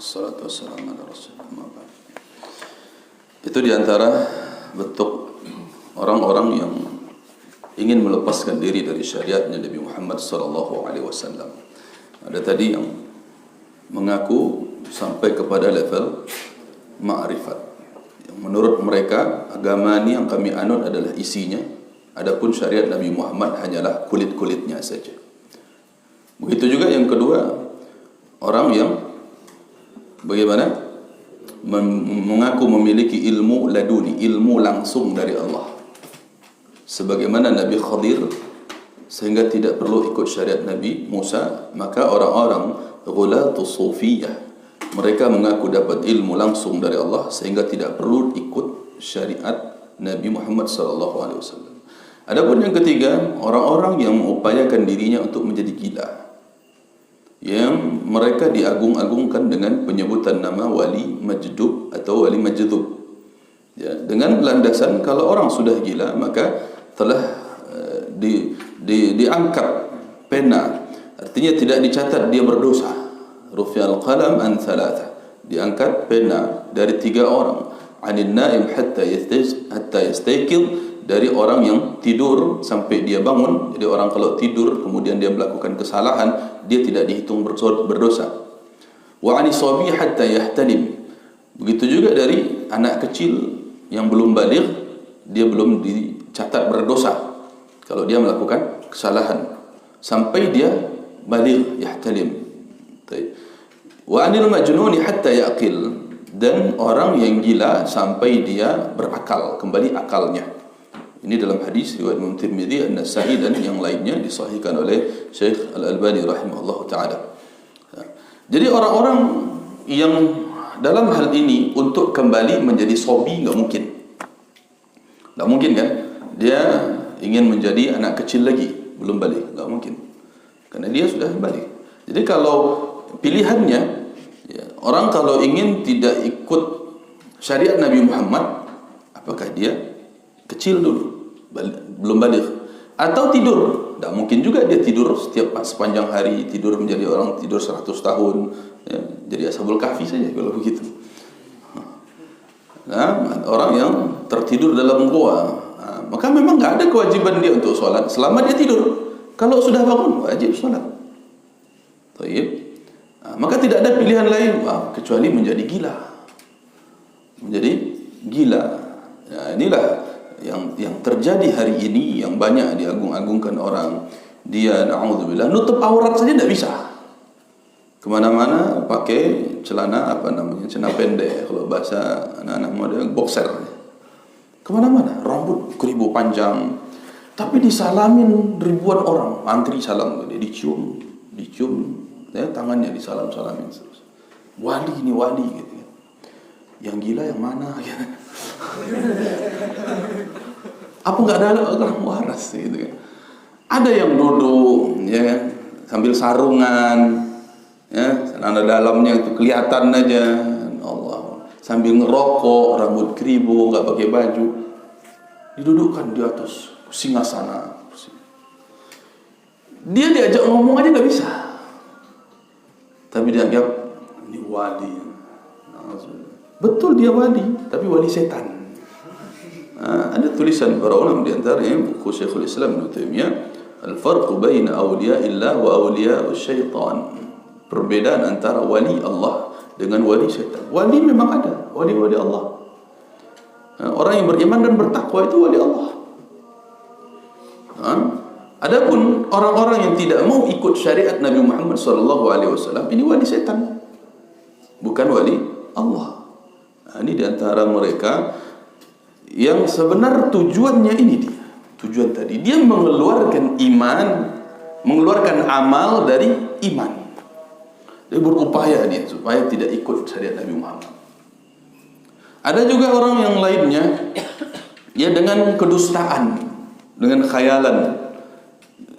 Wassalatu wassalamu ala rasulillah. Itu diantara bentuk orang-orang yang ingin melepaskan diri dari syariatnya Nabi Muhammad sallallahu alaihi wasallam. Ada tadi yang mengaku sampai kepada level ma'rifat. Yang menurut mereka agama ini yang kami anut adalah isinya, adapun syariat Nabi Muhammad hanyalah kulit-kulitnya saja. Begitu juga yang kedua, orang yang bagaimana mengaku memiliki ilmu laduni, ilmu langsung dari Allah, sebagaimana Nabi Khadir, sehingga tidak perlu ikut syariat Nabi Musa. Maka orang-orang ghulatus sufiyah, mereka mengaku dapat ilmu langsung dari Allah sehingga tidak perlu ikut syariat Nabi Muhammad sallallahu alaihi wasallam. Adapun yang ketiga, orang-orang yang mengupayakan dirinya untuk menjadi gila, yang mereka diagung-agungkan dengan penyebutan nama wali majdub atau wali majdub, ya, dengan landasan kalau orang sudah gila maka telah diangkat pena, artinya tidak dicatat dia berdosa. Rufi'al qalam an thalatha, diangkat pena dari 3 orang, anin naim hatta yastayqidh, dari orang yang tidur sampai dia bangun. Jadi orang kalau tidur kemudian dia melakukan kesalahan, dia tidak dihitung berdosa. Wa anis sabi hatta yahtalim, begitu juga dari anak kecil yang belum baligh, dia belum dicatat berdosa kalau dia melakukan kesalahan sampai dia baligh yahtalim. Wa anil majnuni hatta yaqil, dan orang yang gila sampai dia berakal, kembali akalnya. Ini dalam hadis riwayat Imam Tirmidzi, An-Nasa'i dan yang lainnya, disahihkan oleh Syekh Al-Albani rahimahullahu taala. Jadi orang-orang yang dalam hal ini untuk kembali menjadi sobi enggak mungkin. Enggak mungkin kan? Dia ingin menjadi anak kecil lagi, belum balik, enggak mungkin. Karena dia sudah balik. Jadi kalau pilihannya, ya, orang kalau ingin tidak ikut syariat Nabi Muhammad, apakah dia kecil dulu, belum balik, atau tidur? Tak mungkin juga dia tidur sepanjang hari, tidur menjadi orang tidur 100 tahun, ya, jadi ashabul kahfi saja kalau begitu. Nah, orang yang tertidur dalam gua, maka memang tak ada kewajiban dia untuk solat selama dia tidur. Kalau sudah bangun, wajib solat. Baik. Maka tidak ada pilihan lain kecuali menjadi gila. Menjadi gila. Ya, inilah yang terjadi hari ini, yang banyak diagung-agungkan orang. Dia na'udzubillah nutup aurat saja tidak bisa. Kemana-mana pakai celana celana pendek, kalau bahasa anak-anak muda boxer. Kemana-mana rambut keribu panjang, tapi disalamin ribuan orang, antri salam, dia dicium, ya, tangannya disalam-salamin terus. Wali ini wali gitu. Yang gila yang mana? Gitu. Apa enggak ada orang waras gitu kan? Ada yang duduk, ya, sambil sarungan, ya, celana dalamnya itu kelihatan aja, Allah, sambil ngerokok, rambut keribu, enggak pakai baju, didudukkan di atas singgasana. Dia diajak ngomong aja enggak bisa. Tapi dianggap ini wali. Betul dia wali, tapi wali setan. Ada tulisan para ulama di antaranya buku Syekhul Islam Ibnu Taimiyah, Al-Farqu baina awliya'illah wa awliya'us syaitan. Perbedaan antara wali Allah dengan wali syaitan. Wali memang ada, wali-wali Allah. Orang yang beriman dan bertakwa itu wali Allah. Adapun orang-orang yang tidak mau ikut syariat Nabi Muhammad SAW, ini wali setan, bukan wali Allah. Ini diantara mereka yang sebenar tujuannya ini dia. Tujuan tadi dia mengeluarkan iman, mengeluarkan amal dari iman. Dia berupaya dia supaya tidak ikut syariat Nabi Muhammad. Ada juga orang yang lainnya, ya, dengan kedustaan, dengan khayalan,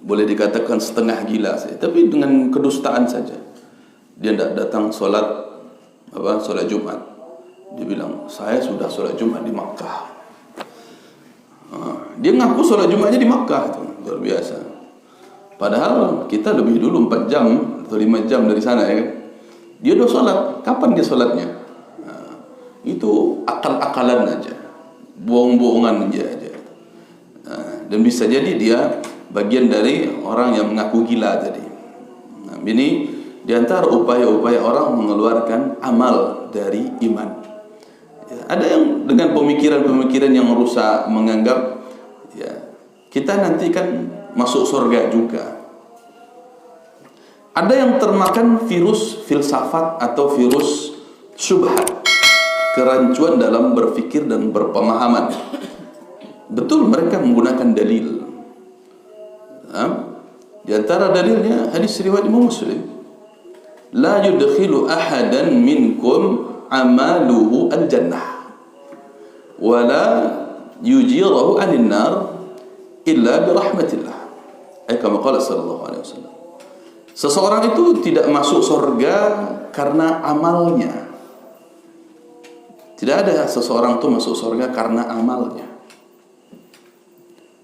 boleh dikatakan setengah gila saja, tapi dengan kedustaan saja. Dia tidak datang solat Jumat. Dia bilang, saya sudah solat Jumat di Makkah. Dia ngaku solat Jumatnya di Makkah, itu luar biasa. Padahal kita lebih dulu 4 jam atau 5 jam dari sana, ya kan? Dia udah solat. Kapan dia solatnya? Itu akal-akalan aja, bohong-bohongan aja. dan bisa jadi dia bagian dari orang yang mengaku gila tadi. Nah, ini di antara upaya-upaya orang mengeluarkan amal dari iman. Ya, ada yang dengan pemikiran-pemikiran yang rusak menganggap ya kita nanti kan masuk surga juga. Ada yang termakan virus filsafat atau virus syubhat, kerancuan dalam berfikir dan berpemahaman. Betul, mereka menggunakan dalil. Di antara dalilnya hadis riwayat Imam Muslim, la yudkhilu ahadan minkum amaluhu al-jannah wa la yujirahu anin nar illa birahmatillah. Kama qala sallallahu alaihi wasallam. Seseorang itu tidak masuk surga karena amalnya. Tidak ada seseorang itu masuk surga karena amalnya.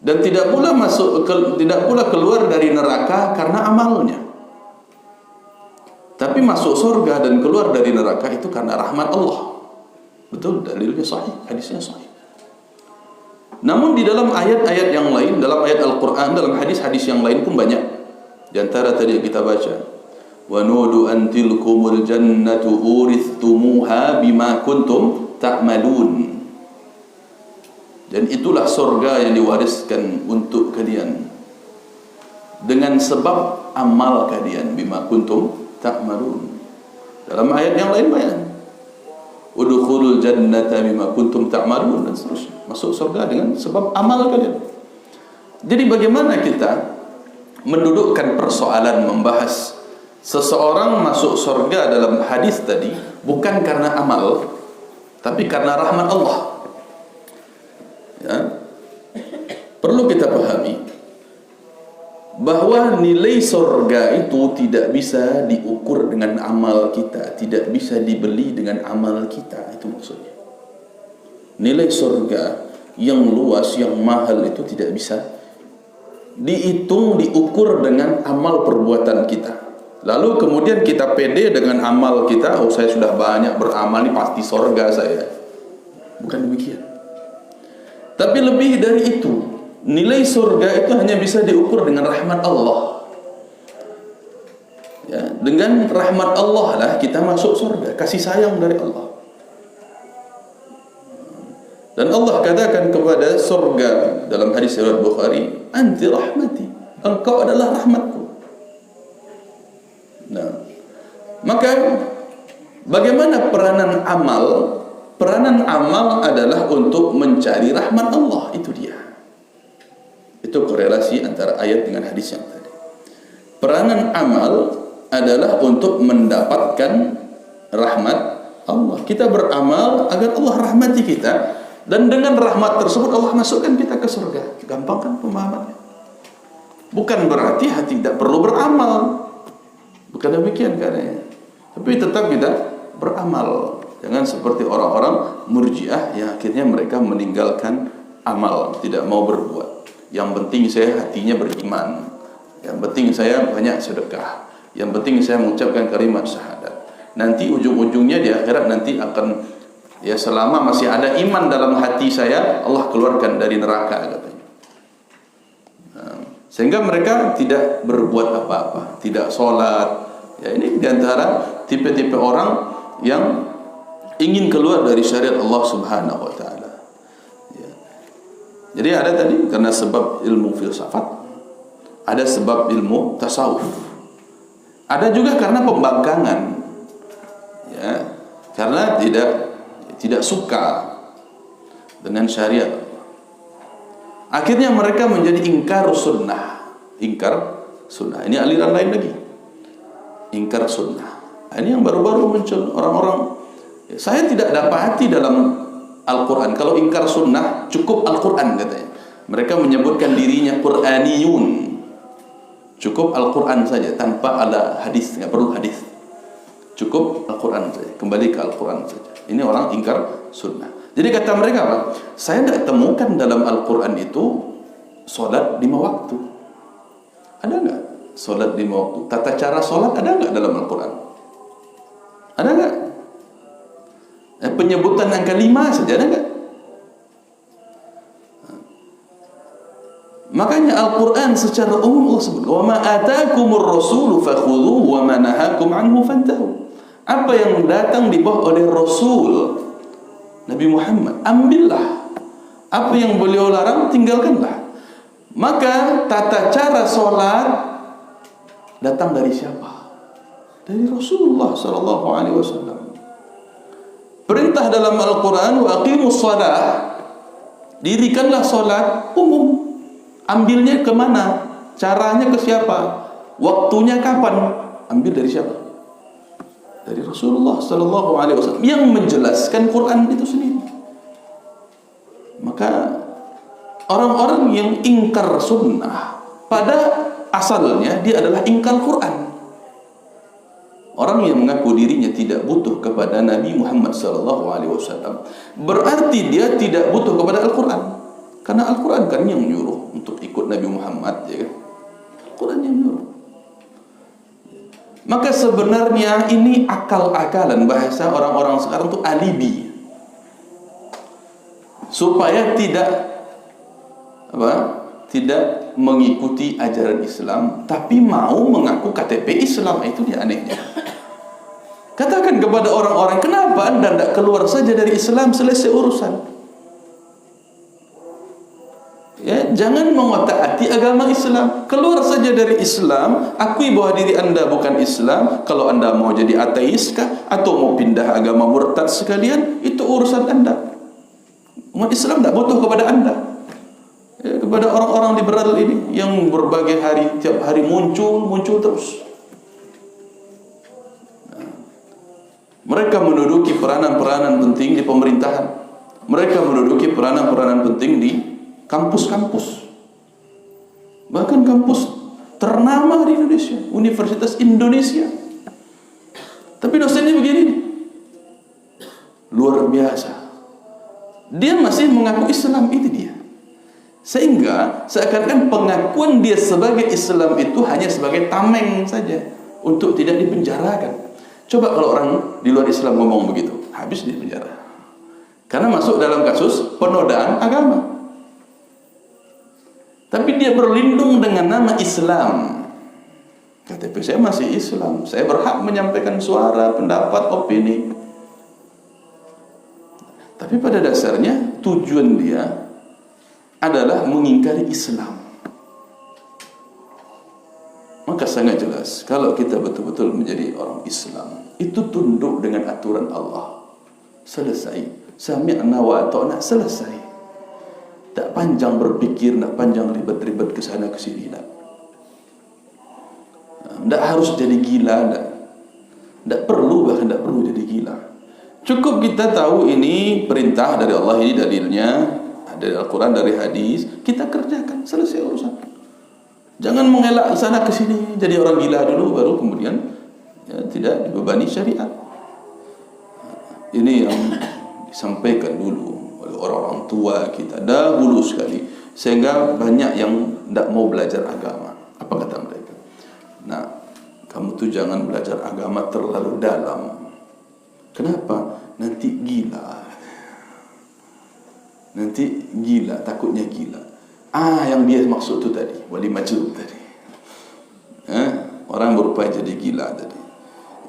Dan tidak pula keluar dari neraka karena amalnya. Tapi masuk surga dan keluar dari neraka itu karena rahmat Allah. Betul, dalilnya sahih, hadisnya sahih. Namun di dalam ayat-ayat yang lain, dalam ayat Al-Quran, dalam hadis-hadis yang lain pun banyak. Di antara tadi yang kita baca, wa nudu an tilkumul jannatu urithumuha bima kuntum ta'malun. Dan itulah surga yang diwariskan untuk kalian dengan sebab amal kalian, bima kuntum ta'malun. Dalam ayat yang lain banyak, udkhulul jannata bima kuntum ta'malun, dan seterusnya. Masuk surga dengan sebab amal kalian. Jadi bagaimana kita mendudukkan persoalan membahas seseorang masuk surga dalam hadis tadi bukan karena amal, tapi karena rahmat Allah. Ya. Perlu kita pahami bahwa nilai surga itu tidak bisa diukur dengan amal kita, tidak bisa dibeli dengan amal kita. Itu maksudnya. Nilai surga yang luas, yang mahal itu tidak bisa dihitung, diukur dengan amal perbuatan kita. Lalu kemudian kita pede dengan amal kita, oh saya sudah banyak beramal, ini pasti surga saya. Bukan demikian. Tapi lebih dari itu, nilai surga itu hanya bisa diukur dengan rahmat Allah. Ya, dengan rahmat Allah lah kita masuk surga, kasih sayang dari Allah. Dan Allah katakan kepada surga dalam hadis riwayat Bukhari, anti rahmati, engkau adalah rahmatku. Nah, maka bagaimana peranan amal? Peranan amal adalah untuk mencari rahmat Allah, itu dia. Itu korelasi antara ayat dengan hadis yang tadi. Peranan amal adalah untuk mendapatkan rahmat Allah. Kita beramal agar Allah rahmati kita. Dan dengan rahmat tersebut Allah masukkan kita ke surga. Gampang kan pemahamannya? Bukan berarti hati tidak perlu beramal. Bukan demikian katanya. Tapi tetap kita beramal. Jangan seperti orang-orang murjiah yang akhirnya mereka meninggalkan amal, tidak mau berbuat. Yang penting saya hatinya beriman. Yang penting saya banyak sedekah. Yang penting saya mengucapkan kalimat syahadat. Nanti ujung-ujungnya di akhirat nanti akan, ya selama masih ada iman dalam hati saya, Allah keluarkan dari neraka katanya. Sehingga mereka tidak berbuat apa-apa, tidak sholat. Ya, ini diantara tipe-tipe orang yang ingin keluar dari syariat Allah Subhanahu Wa Taala. Ya. Jadi ada tadi karena sebab ilmu filsafat, ada sebab ilmu tasawuf, ada juga karena pembangkangan. Ya, karena tidak suka dengan syariat. Akhirnya mereka menjadi ingkar sunnah. Ingkar sunnah. Ini aliran lain lagi. Ingkar sunnah. Ini yang baru-baru muncul orang-orang. Saya tidak dapati dalam Al-Quran. Kalau ingkar sunnah cukup Al-Quran katanya. Mereka menyebutkan dirinya Quraniyun. Cukup Al-Quran saja tanpa ada hadis. Tidak perlu hadis. Cukup Al-Quran saja. Kembali ke Al-Quran saja. Ini orang ingkar sunnah. Jadi kata mereka apa? Saya tidak temukan dalam Al-Quran itu solat 5 waktu. Ada enggak solat 5 waktu? Tata cara solat ada enggak dalam Al-Quran? Ada enggak? Penyebutan angka 5 saja ada enggak? Makanya Al-Quran secara umum Allah sebut, "Wa ma atakumur rasulu fakhudhuhu wa ma nahakum anhu fantahu." Apa yang datang dibawa oleh Rasul Nabi Muhammad, ambillah. Apa yang beliau larang, tinggalkanlah. Maka tata cara solat datang dari siapa? Dari Rasulullah sallallahu alaihi wasallam. Perintah dalam Al-Quran, "Wa aqimus shalah." Dirikanlah solat umum. Ambilnya ke mana? Caranya ke siapa? Waktunya kapan? Ambil dari siapa? Dari Rasulullah sallallahu alaihi wasallam yang menjelaskan Quran itu sendiri. Maka orang-orang yang ingkar sunnah pada asalnya dia adalah ingkar Quran. Orang yang mengaku dirinya tidak butuh kepada Nabi Muhammad sallallahu alaihi wasallam berarti dia tidak butuh kepada Al-Quran. Karena Al-Quran kan yang menyuruh untuk ikut Nabi Muhammad, ya kan? Al-Quran yang menyuruh. Maka sebenarnya ini akal-akalan, bahasa orang-orang sekarang itu alibi, supaya tidak mengikuti ajaran Islam, tapi mau mengaku KTP Islam. Itu dia anehnya. Katakan kepada orang-orang, kenapa Anda tidak keluar saja dari Islam, selesai urusan. Ya, jangan mengotak-atik agama Islam. Keluar saja dari Islam, akui bahwa diri Anda bukan Islam. Kalau Anda mau jadi ateis kah, atau mau pindah agama murtad sekalian, itu urusan Anda. Umat Islam tidak butuh kepada Anda. Ya, kepada orang-orang liberal ini yang berbagai hari, tiap hari muncul terus. Mereka menduduki peranan-peranan penting di pemerintahan. Mereka menduduki peranan-peranan penting di kampus-kampus, bahkan kampus ternama di Indonesia, Universitas Indonesia. Tapi dosennya begini, luar biasa. Dia masih mengaku Islam, itu dia. Sehingga seakan-akan pengakuan dia sebagai Islam itu hanya sebagai tameng saja, untuk tidak dipenjarakan. Coba kalau orang di luar Islam ngomong begitu, habis di penjara. Karena masuk dalam kasus penodaan agama. Tapi dia berlindung dengan nama Islam. KTP saya masih Islam, saya berhak menyampaikan suara, pendapat, opini. Tapi pada dasarnya tujuan dia adalah mengingkari Islam. Maka sangat jelas, kalau kita betul-betul menjadi orang Islam, itu tunduk dengan aturan Allah. Selesai. Sami'na wa ata'na, selesai. Tak panjang berpikir, tak panjang ribet-ribet ke sana ke sini, tak. Tak harus jadi gila, tak perlu, bahkan tak perlu jadi gila. Cukup kita tahu ini perintah dari Allah, ini dalilnya dari Al-Quran, dari hadis, kita kerjakan, selesai urusan. Jangan mengelak sana ke sini, jadi orang gila dulu, baru kemudian ya, tidak dibebani syariat. Ini yang disampaikan dulu oleh orang-orang tua kita dahulu sekali, sehingga banyak yang tidak mau belajar agama. Apa kata mereka? Nah, kamu tuh jangan belajar agama terlalu dalam. Kenapa? Nanti gila. Nanti gila, takutnya gila. Yang dia maksud itu tadi, wali majrub tadi. Orang berupaya jadi gila tadi.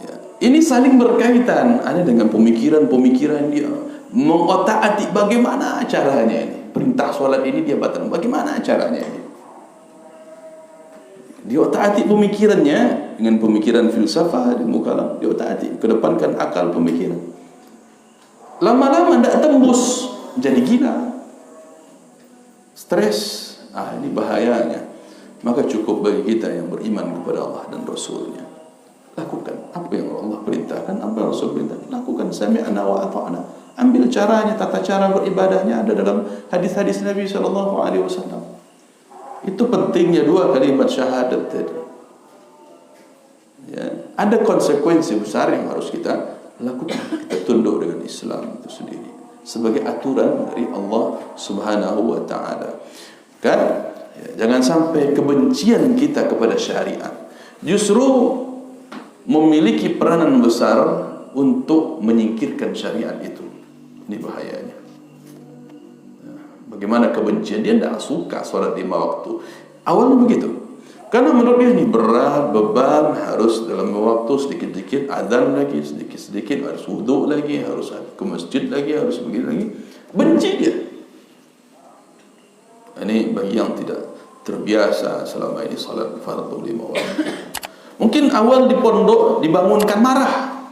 Ya. Ini saling berkaitan. Ada dengan pemikiran-pemikiran dia. Mengotak-atik bagaimana caranya ini. Perintah solat ini dia batal. Bagaimana caranya ini? Dia otak-atik pemikirannya dengan pemikiran filsafat, ilmu kalam. Dia otak-atik, kedepankan akal pemikiran. Lama-lama tidak tembus, jadi gila. Stres. Ini bahayanya. Maka cukup bagi kita yang beriman kepada Allah dan Rasulnya, lakukan apa yang Allah perintahkan, apa yang Rasul perintahkan, lakukan. Sami'na wa ata'na. Ambil caranya, tata cara beribadahnya ada dalam hadis-hadis Nabi SAW. Itu pentingnya dua kalimat syahadat tadi. Ya, ada konsekuensi besar yang harus kita lakukan. Kita tunduk dengan Islam itu sendiri sebagai aturan dari Allah Subhanahu wa taala. Kan? Ya, jangan sampai kebencian kita kepada syariat justru memiliki peranan besar untuk menyingkirkan syariat itu. Ini bahayanya. Bagaimana kebencian, dia tidak suka solat 5 waktu. Awalnya begitu, karena menurut dia ini berat, beban, harus dalam waktu sedikit-sedikit azan lagi, sedikit-sedikit harus wudhu lagi, harus ke masjid lagi, harus begini lagi. Benci dia. Ini bagi yang tidak terbiasa selama ini salat fardu 5 waktu. Mungkin awal di pondok dibangunkan marah,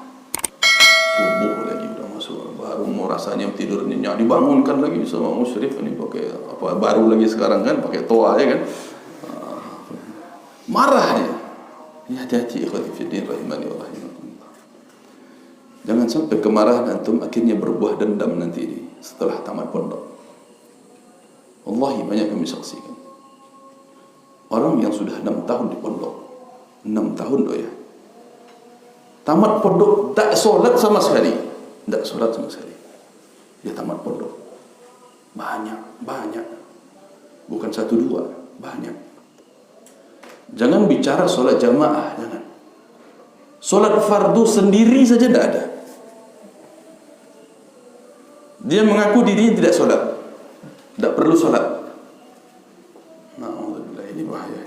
subuh lagi udah masuk, baru mau rasanya tidur nyenyak, dibangunkan lagi sama musyrif ini pakai apa baru lagi sekarang kan pakai toa ya kan, marah dia. Ini hati-hati ikhwati fiddin rahimani wa rahimakumullah. Jangan sampai kemarahan antum akhirnya berbuah dendam nanti ini setelah tamat pondok. Wallahi banyak kami saksikan orang yang sudah 6 tahun di pondok, 6 tahun doh ya, tamat pondok tak solat sama sekali, tak solat sama sekali. Dia tamat pondok, banyak, bukan 1-2, banyak. Jangan bicara solat jamaah, jangan. Solat fardu sendiri saja tidak ada. Dia mengaku dirinya tidak solat, tidak perlu solat. Na'udzubillah, ini bahaya.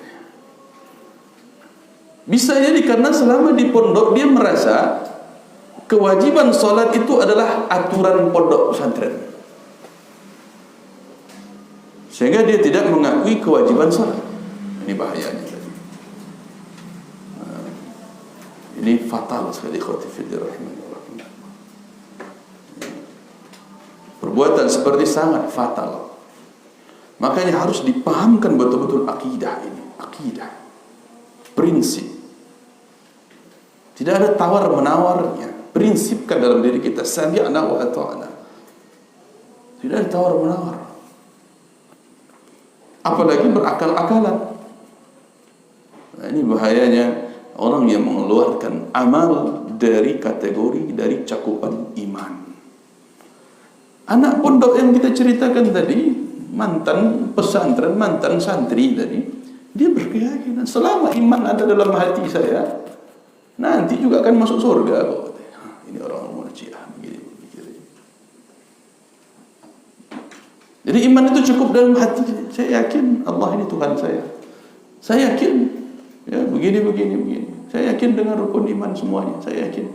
Bisa jadi karena selama di pondok dia merasa kewajiban solat itu adalah aturan pondok pesantren, sehingga dia tidak mengakui kewajiban solat. Ini bahayanya tadi. Ini fatal sekali ikhwati fillah rahimani wa rahimakumullah. Perbuatan seperti sangat fatal. Makanya harus dipahamkan betul-betul akidah ini, akidah, prinsip. Tidak ada tawar-menawarnya. Prinsipkan dalam diri kita, sami'na wa ata'na. Tidak ada tawar-menawar. Apalagi berakal-akalan. Nah, ini bahayanya orang yang mengeluarkan amal dari kategori, dari cakupan iman. Anak pondok yang kita ceritakan tadi, mantan pesantren, mantan santri tadi, dia berkeyakinan selama iman ada dalam hati saya, nanti juga akan masuk surga kok. Ini orang Murji'ah begini. Jadi iman itu cukup dalam hati. Saya yakin Allah ini Tuhan saya. Saya yakin ya begini. Saya yakin dengan rukun iman semuanya. Saya yakin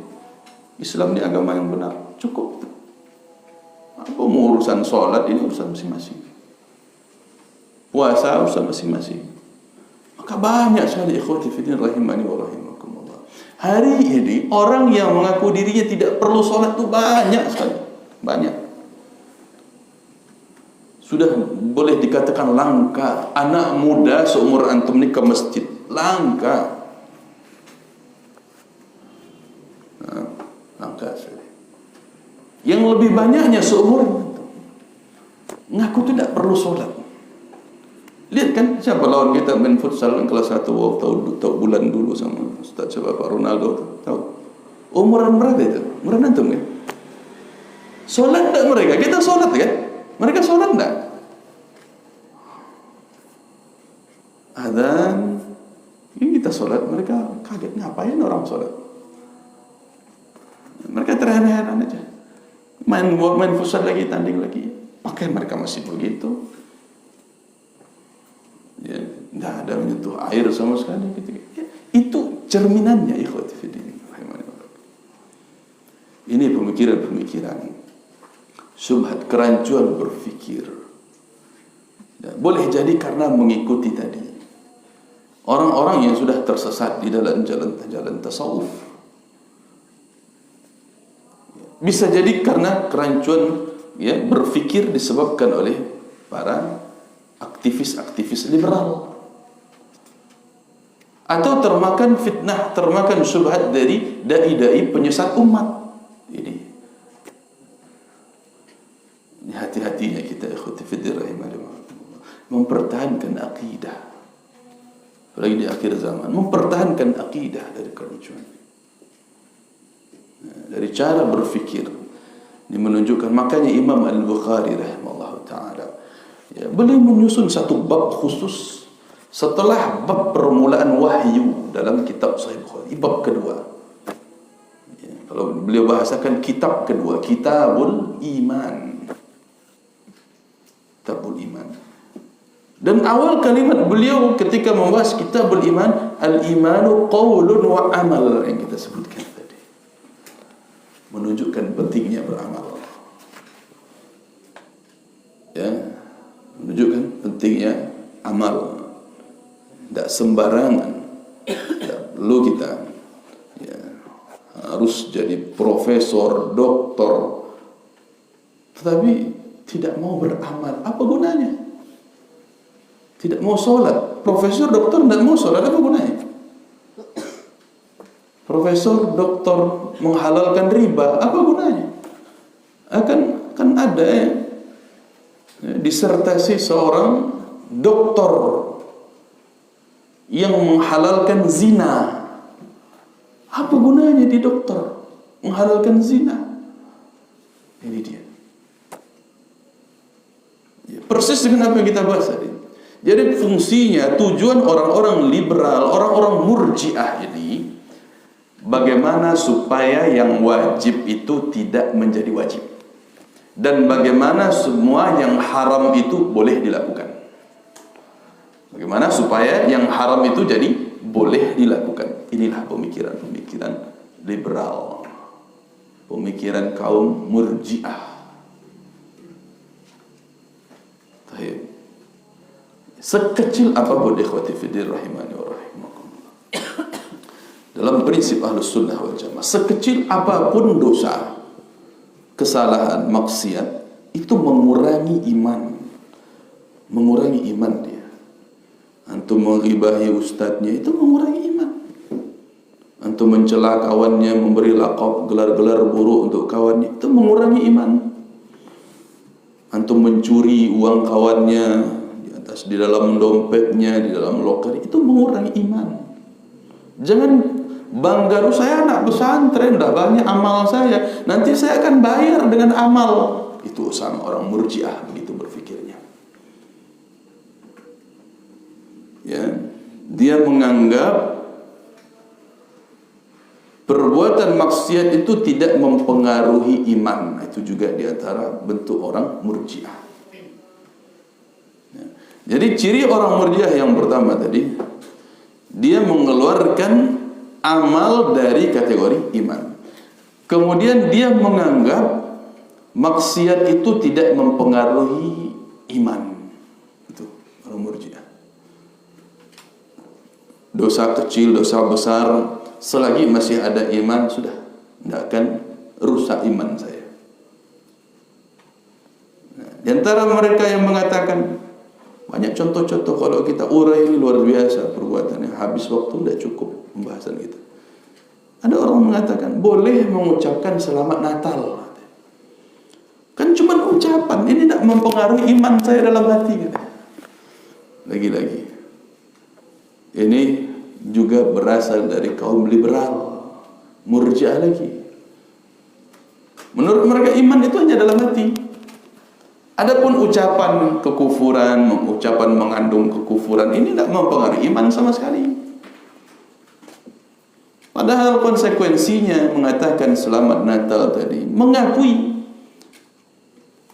Islam ini agama yang benar. Cukup. Apa mau urusan sholat ini urusan masing-masing. Puasa urusan masing-masing. Maka banyak sekali ikhwati fillah rahimani wa rahimakumullah. Hari ini orang yang mengaku dirinya tidak perlu sholat itu banyak sekali. Banyak. Sudah boleh dikatakan langka anak muda seumur antum ini ke masjid. Langka. Langka sekali. Yang lebih banyaknya seumur ngaku tidak perlu sholat. Lihat kan siapa lawan kita main futsal kelas 1 waktu bulan dulu sama Ustaz siapa Pak Ronaldo, tahu? Umuran berapa itu? Umuran antum kan? Sholat tak mereka? Kita sholat kan? Mereka sholat tak? Adzan, ini kita sholat, mereka kaget ngapain orang sholat? Mereka terheran-heran aja. Main futsal lagi, tanding lagi. Pakai mereka masih begitu. Ya, tidak ada menyentuh air sama sekali gitu. Ya, itu cerminannya ikhwati fillah. Ini pemikiran-pemikiran syubhat, kerancuan berfikir. Ya, boleh jadi karena mengikuti tadi orang-orang yang sudah tersesat di dalam jalan tasawuf. Bisa jadi karena kerancuan ya berfikir disebabkan oleh para aktivis-aktivis liberal, atau termakan fitnah, termakan syubhat dari dai-dai penyesat umat. Ini hati-hatinya kita ikhwati fillah rahimahullah mempertahankan akidah, apalagi di akhir zaman, mempertahankan akidah dari kerancuan, dari cara berfikir. Ini menunjukkan, makanya Imam Al-Bukhari rahimahullah ta'ala ya, beliau menyusun satu bab khusus setelah bab permulaan wahyu dalam kitab Sahih Bukhari, bab kedua ya, kalau beliau bahasakan kitab kedua, Kitabul Iman. Kitabul Dan awal kalimat beliau ketika membahas kitabul iman, al-imanu qaulun wa amal, yang kita sebutkan tadi, menunjukkan pentingnya beramal. Ya, menunjukkan pentingnya amal. Tidak sembarangan, tidak perlu kita ya, harus jadi profesor, doktor, tetapi tidak mau beramal. Apa gunanya? Tidak mau sholat. Profesor, doktor tidak mau sholat, apa gunanya? Profesor, doktor menghalalkan riba, apa gunanya? Kan ada ya, disertasi seorang doktor yang menghalalkan zina. Apa gunanya di dokter menghalalkan zina? Ini dia. Ya, persis dengan apa yang kita bahas tadi. Jadi fungsinya, tujuan orang-orang liberal, orang-orang murjiah ini, bagaimana supaya yang wajib itu tidak menjadi wajib, dan bagaimana semua yang haram itu boleh dilakukan. Bagaimana supaya yang haram itu jadi boleh dilakukan. Inilah pemikiran-pemikiran liberal, pemikiran kaum murjiah. Sekecil apapun ikhwati fiddin rahimani wa rahimakumullah, dalam prinsip Ahlus Sunnah wal Jamaah, sekecil apapun dosa, kesalahan, maksiat, itu mengurangi iman. Mengurangi iman dia. Antum menghibahi ustadznya, itu mengurangi iman. Antum mencela kawannya, memberi laqab, gelar-gelar buruk untuk kawannya, itu mengurangi iman. Antum mencuri uang kawannya di dalam dompetnya, di dalam loker, itu mengurangi iman. Jangan bangga, saya anak pesantren, dah banyak amal saya, nanti saya akan bayar dengan amal. Itu sama orang murjiah, begitu berfikirnya. Ya, dia menganggap perbuatan maksiat itu tidak mempengaruhi iman. Itu juga diantara bentuk orang murjiah. Jadi ciri orang murjiah yang pertama tadi, dia mengeluarkan amal dari kategori iman. Kemudian dia menganggap maksiat itu tidak mempengaruhi iman. Itu orang murjiah. Dosa kecil, dosa besar, selagi masih ada iman, sudah tidak akan rusak iman saya. Nah, di antara mereka yang mengatakan, banyak contoh-contoh, kalau kita urai ini luar biasa perbuatannya, habis waktu tidak cukup pembahasan kita. Ada orang mengatakan boleh mengucapkan selamat Natal, kan cuma ucapan, ini tidak mempengaruhi iman saya dalam hati. Lagi-lagi ini juga berasal dari kaum liberal, murjiah lagi. Menurut mereka iman itu hanya dalam hati. Adapun ucapan kekufuran, ucapan mengandung kekufuran, ini tidak mempengaruhi iman sama sekali. Padahal konsekuensinya mengatakan selamat Natal tadi, mengakui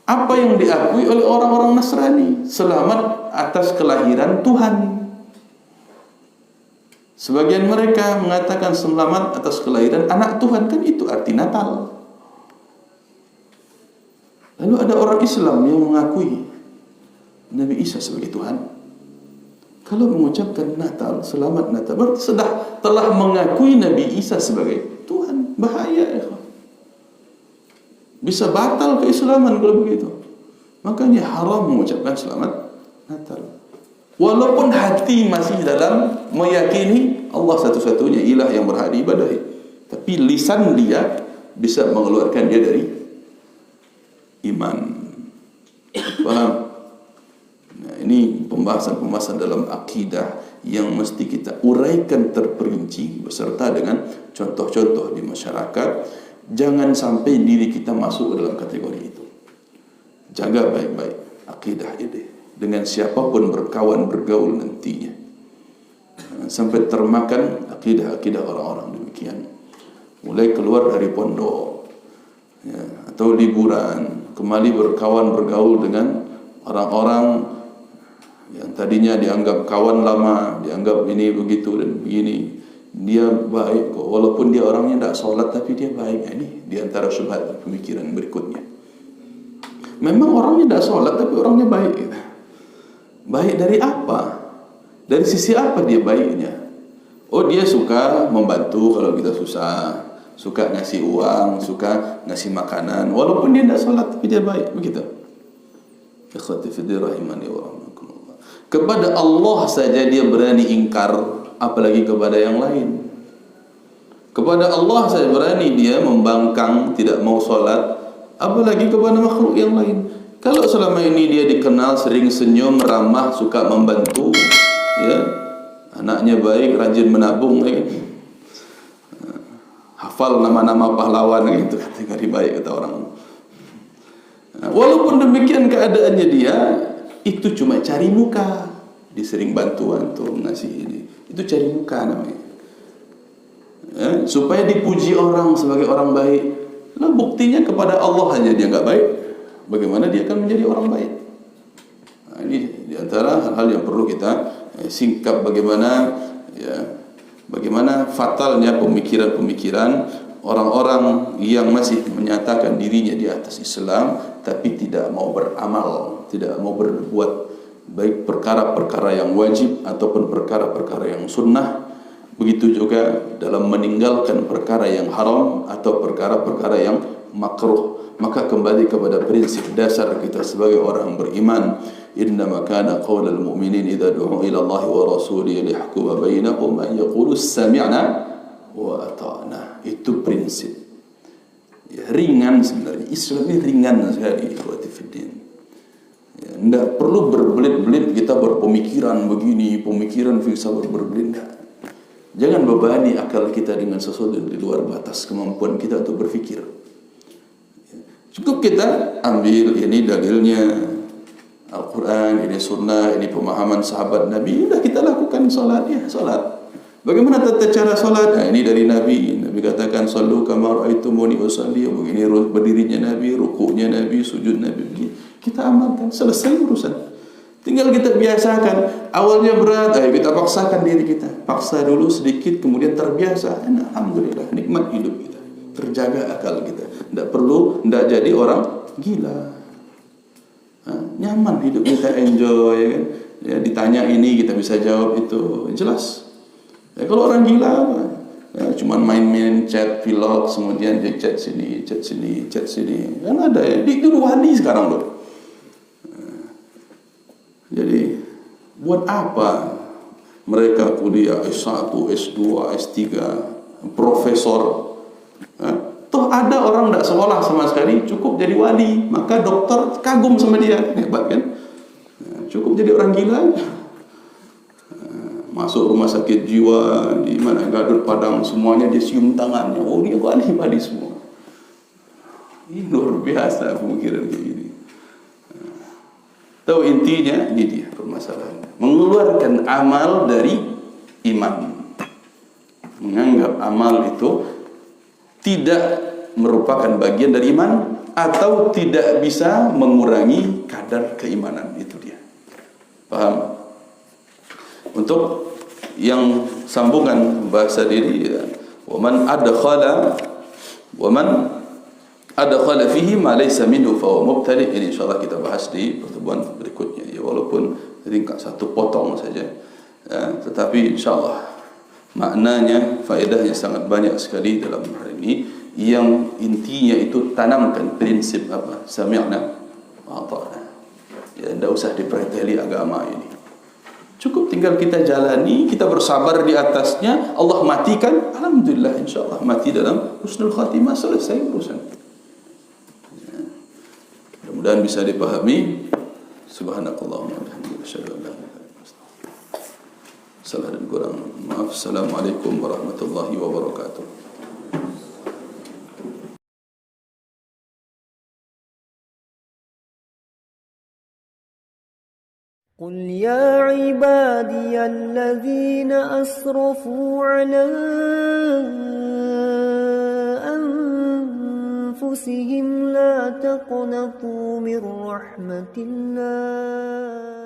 apa yang diakui oleh orang-orang Nasrani, selamat atas kelahiran Tuhan. Sebagian mereka mengatakan selamat atas kelahiran anak Tuhan, kan itu arti Natal. Lalu ada orang Islam yang mengakui Nabi Isa sebagai Tuhan. Kalau mengucapkan Natal, selamat Natal, berarti telah mengakui Nabi Isa sebagai Tuhan. Bahaya ya. Bisa batal keislaman kalau begitu. Makanya haram mengucapkan selamat Natal. Walaupun hati masih dalam meyakini Allah satu-satunya ilah yang berhak diibadahi, tapi lisan dia bisa mengeluarkan dia dari iman. Paham? Nah, ini pembahasan-pembahasan dalam akidah yang mesti kita uraikan terperinci beserta dengan contoh-contoh di masyarakat. Jangan sampai diri kita masuk ke dalam kategori itu. Jaga baik-baik akidah ini dengan siapapun berkawan bergaul nantinya. Sampai termakan akidah-akidah orang-orang demikian. Mulai keluar dari pondok, ya, atau liburan, kembali berkawan bergaul dengan orang-orang Yang tadinya dianggap kawan lama, dianggap ini begitu dan begini, dia baik kok, walaupun dia orangnya tidak sholat tapi dia baik. Ini di antara syubhat pemikiran berikutnya. Memang orangnya tidak sholat tapi orangnya baik. Baik dari apa? Dari sisi apa dia baiknya? Oh, dia suka membantu kalau kita susah, suka ngasih uang, suka ngasih makanan, walaupun dia tidak sholat tapi dia baik, begitu. Ikhwati fillah rahimani wa rahmakumullah. Kepada Allah saja dia berani ingkar, apalagi kepada yang lain. Kepada Allah saja berani dia membangkang, tidak mau sholat, apalagi kepada makhluk yang lain. Kalau selama ini dia dikenal sering senyum, ramah, suka membantu, ya, anaknya baik, rajin menabung, ya, hafal nama-nama pahlawan, gitu, kata baik kata orang. Walaupun demikian keadaannya dia, itu cuma cari muka. Dia sering bantu-bantu, ngasih ini. Itu cari muka namanya. Ya, supaya dipuji orang sebagai orang baik. Nah, buktinya kepada Allah hanya dia enggak baik. Bagaimana dia akan menjadi orang baik? Nah, ini diantara hal-hal yang perlu kita singkap, bagaimana fatalnya pemikiran-pemikiran orang-orang yang masih menyatakan dirinya di atas Islam tapi tidak mau beramal, tidak mau berbuat baik perkara-perkara yang wajib ataupun perkara-perkara yang sunnah. Begitu juga dalam meninggalkan perkara yang haram atau perkara-perkara yang makruh. Maka kembali kepada prinsip dasar kita sebagai orang beriman, innama kana qaulal mu'minin idza du'u ila Allah wa rasulihi liyahkuma bainahum an yaqulu sami'na wa ata'na. Itu prinsip ya, ringan sebenarnya. Islam ini ringan sekali, ikhwati fiddin. Ya, tidak perlu berbelit-belit kita berpemikiran begini, pemikiran filsafat berbelit. Jangan bebani akal kita dengan sesuatu di luar batas kemampuan kita untuk berfikir. Cukup kita ambil ini dalilnya Al-Quran, ini sunnah, ini pemahaman sahabat Nabi, sudah kita lakukan salat, ya salat. Bagaimana tata cara salat? Nah, ini dari Nabi. Nabi katakan sallu kama ra'aitumuni usalli. Begini berdirinya Nabi, rukuknya Nabi, sujud Nabi. Begini. Kita amalkan, selesai urusan. Tinggal kita biasakan. Awalnya berat, kita paksakan diri kita. Paksa dulu sedikit, kemudian terbiasa. Alhamdulillah, nikmat hidup kita. Terjaga akal kita. Tidak perlu, tidak jadi orang gila. Nyaman hidup kita, enjoy, ya kan? Ya, ditanya ini kita bisa jawab itu, jelas. Ya, kalau orang gila apa? Ya, cuman main-main chat vlog, kemudian dia chat sini, chat sini, chat sini. Kan ada ya, itu wali sekarang loh. Jadi buat apa mereka kuliah S1, S2, S3, profesor? Toh ada orang tidak sekolah sama sekali, cukup jadi wali, maka dokter kagum sama dia, hebat kan? Cukup jadi orang gila. Masuk rumah sakit jiwa di mana Gadut Padang, semuanya dia cium tangannya. Oh, dia wali semua. Ini luar biasa pemikiran kayak gini. Tahu intinya ini dia permasalahannya. Mengeluarkan amal dari iman. Menganggap amal itu tidak merupakan bagian dari iman atau tidak bisa mengurangi kadar keimanan, itu dia. Paham? Untuk yang sambungan bahasa diri, ya, waman adkhala fihi ma laysa minhu fa huwa mubtadi'. Ini insyaallah kita bahas di pertemuan berikutnya, ya, walaupun ringkas satu potong saja, ya, tetapi insyaallah maknanya, faedahnya sangat banyak sekali dalam hari ini. Yang intinya itu tanamkan prinsip apa? Sami'na wa ata'na. Ya, tidak usah dipreteli agama ini. Cukup tinggal kita jalani, kita bersabar di atasnya. Allah matikan, alhamdulillah, insyaallah mati dalam husnul khatimah, selesai urusan. Ya. Mudah-mudahan bisa dipahami. Subhanakallahumma wa bihamdika asyhadu an la ilaha illa anta. Salah dan kurang maaf. Assalamualaikum warahmatullahi wabarakatuh. قل يا عبادي الذين أسرفوا على أنفسهم لا تقنطوا من رحمة الله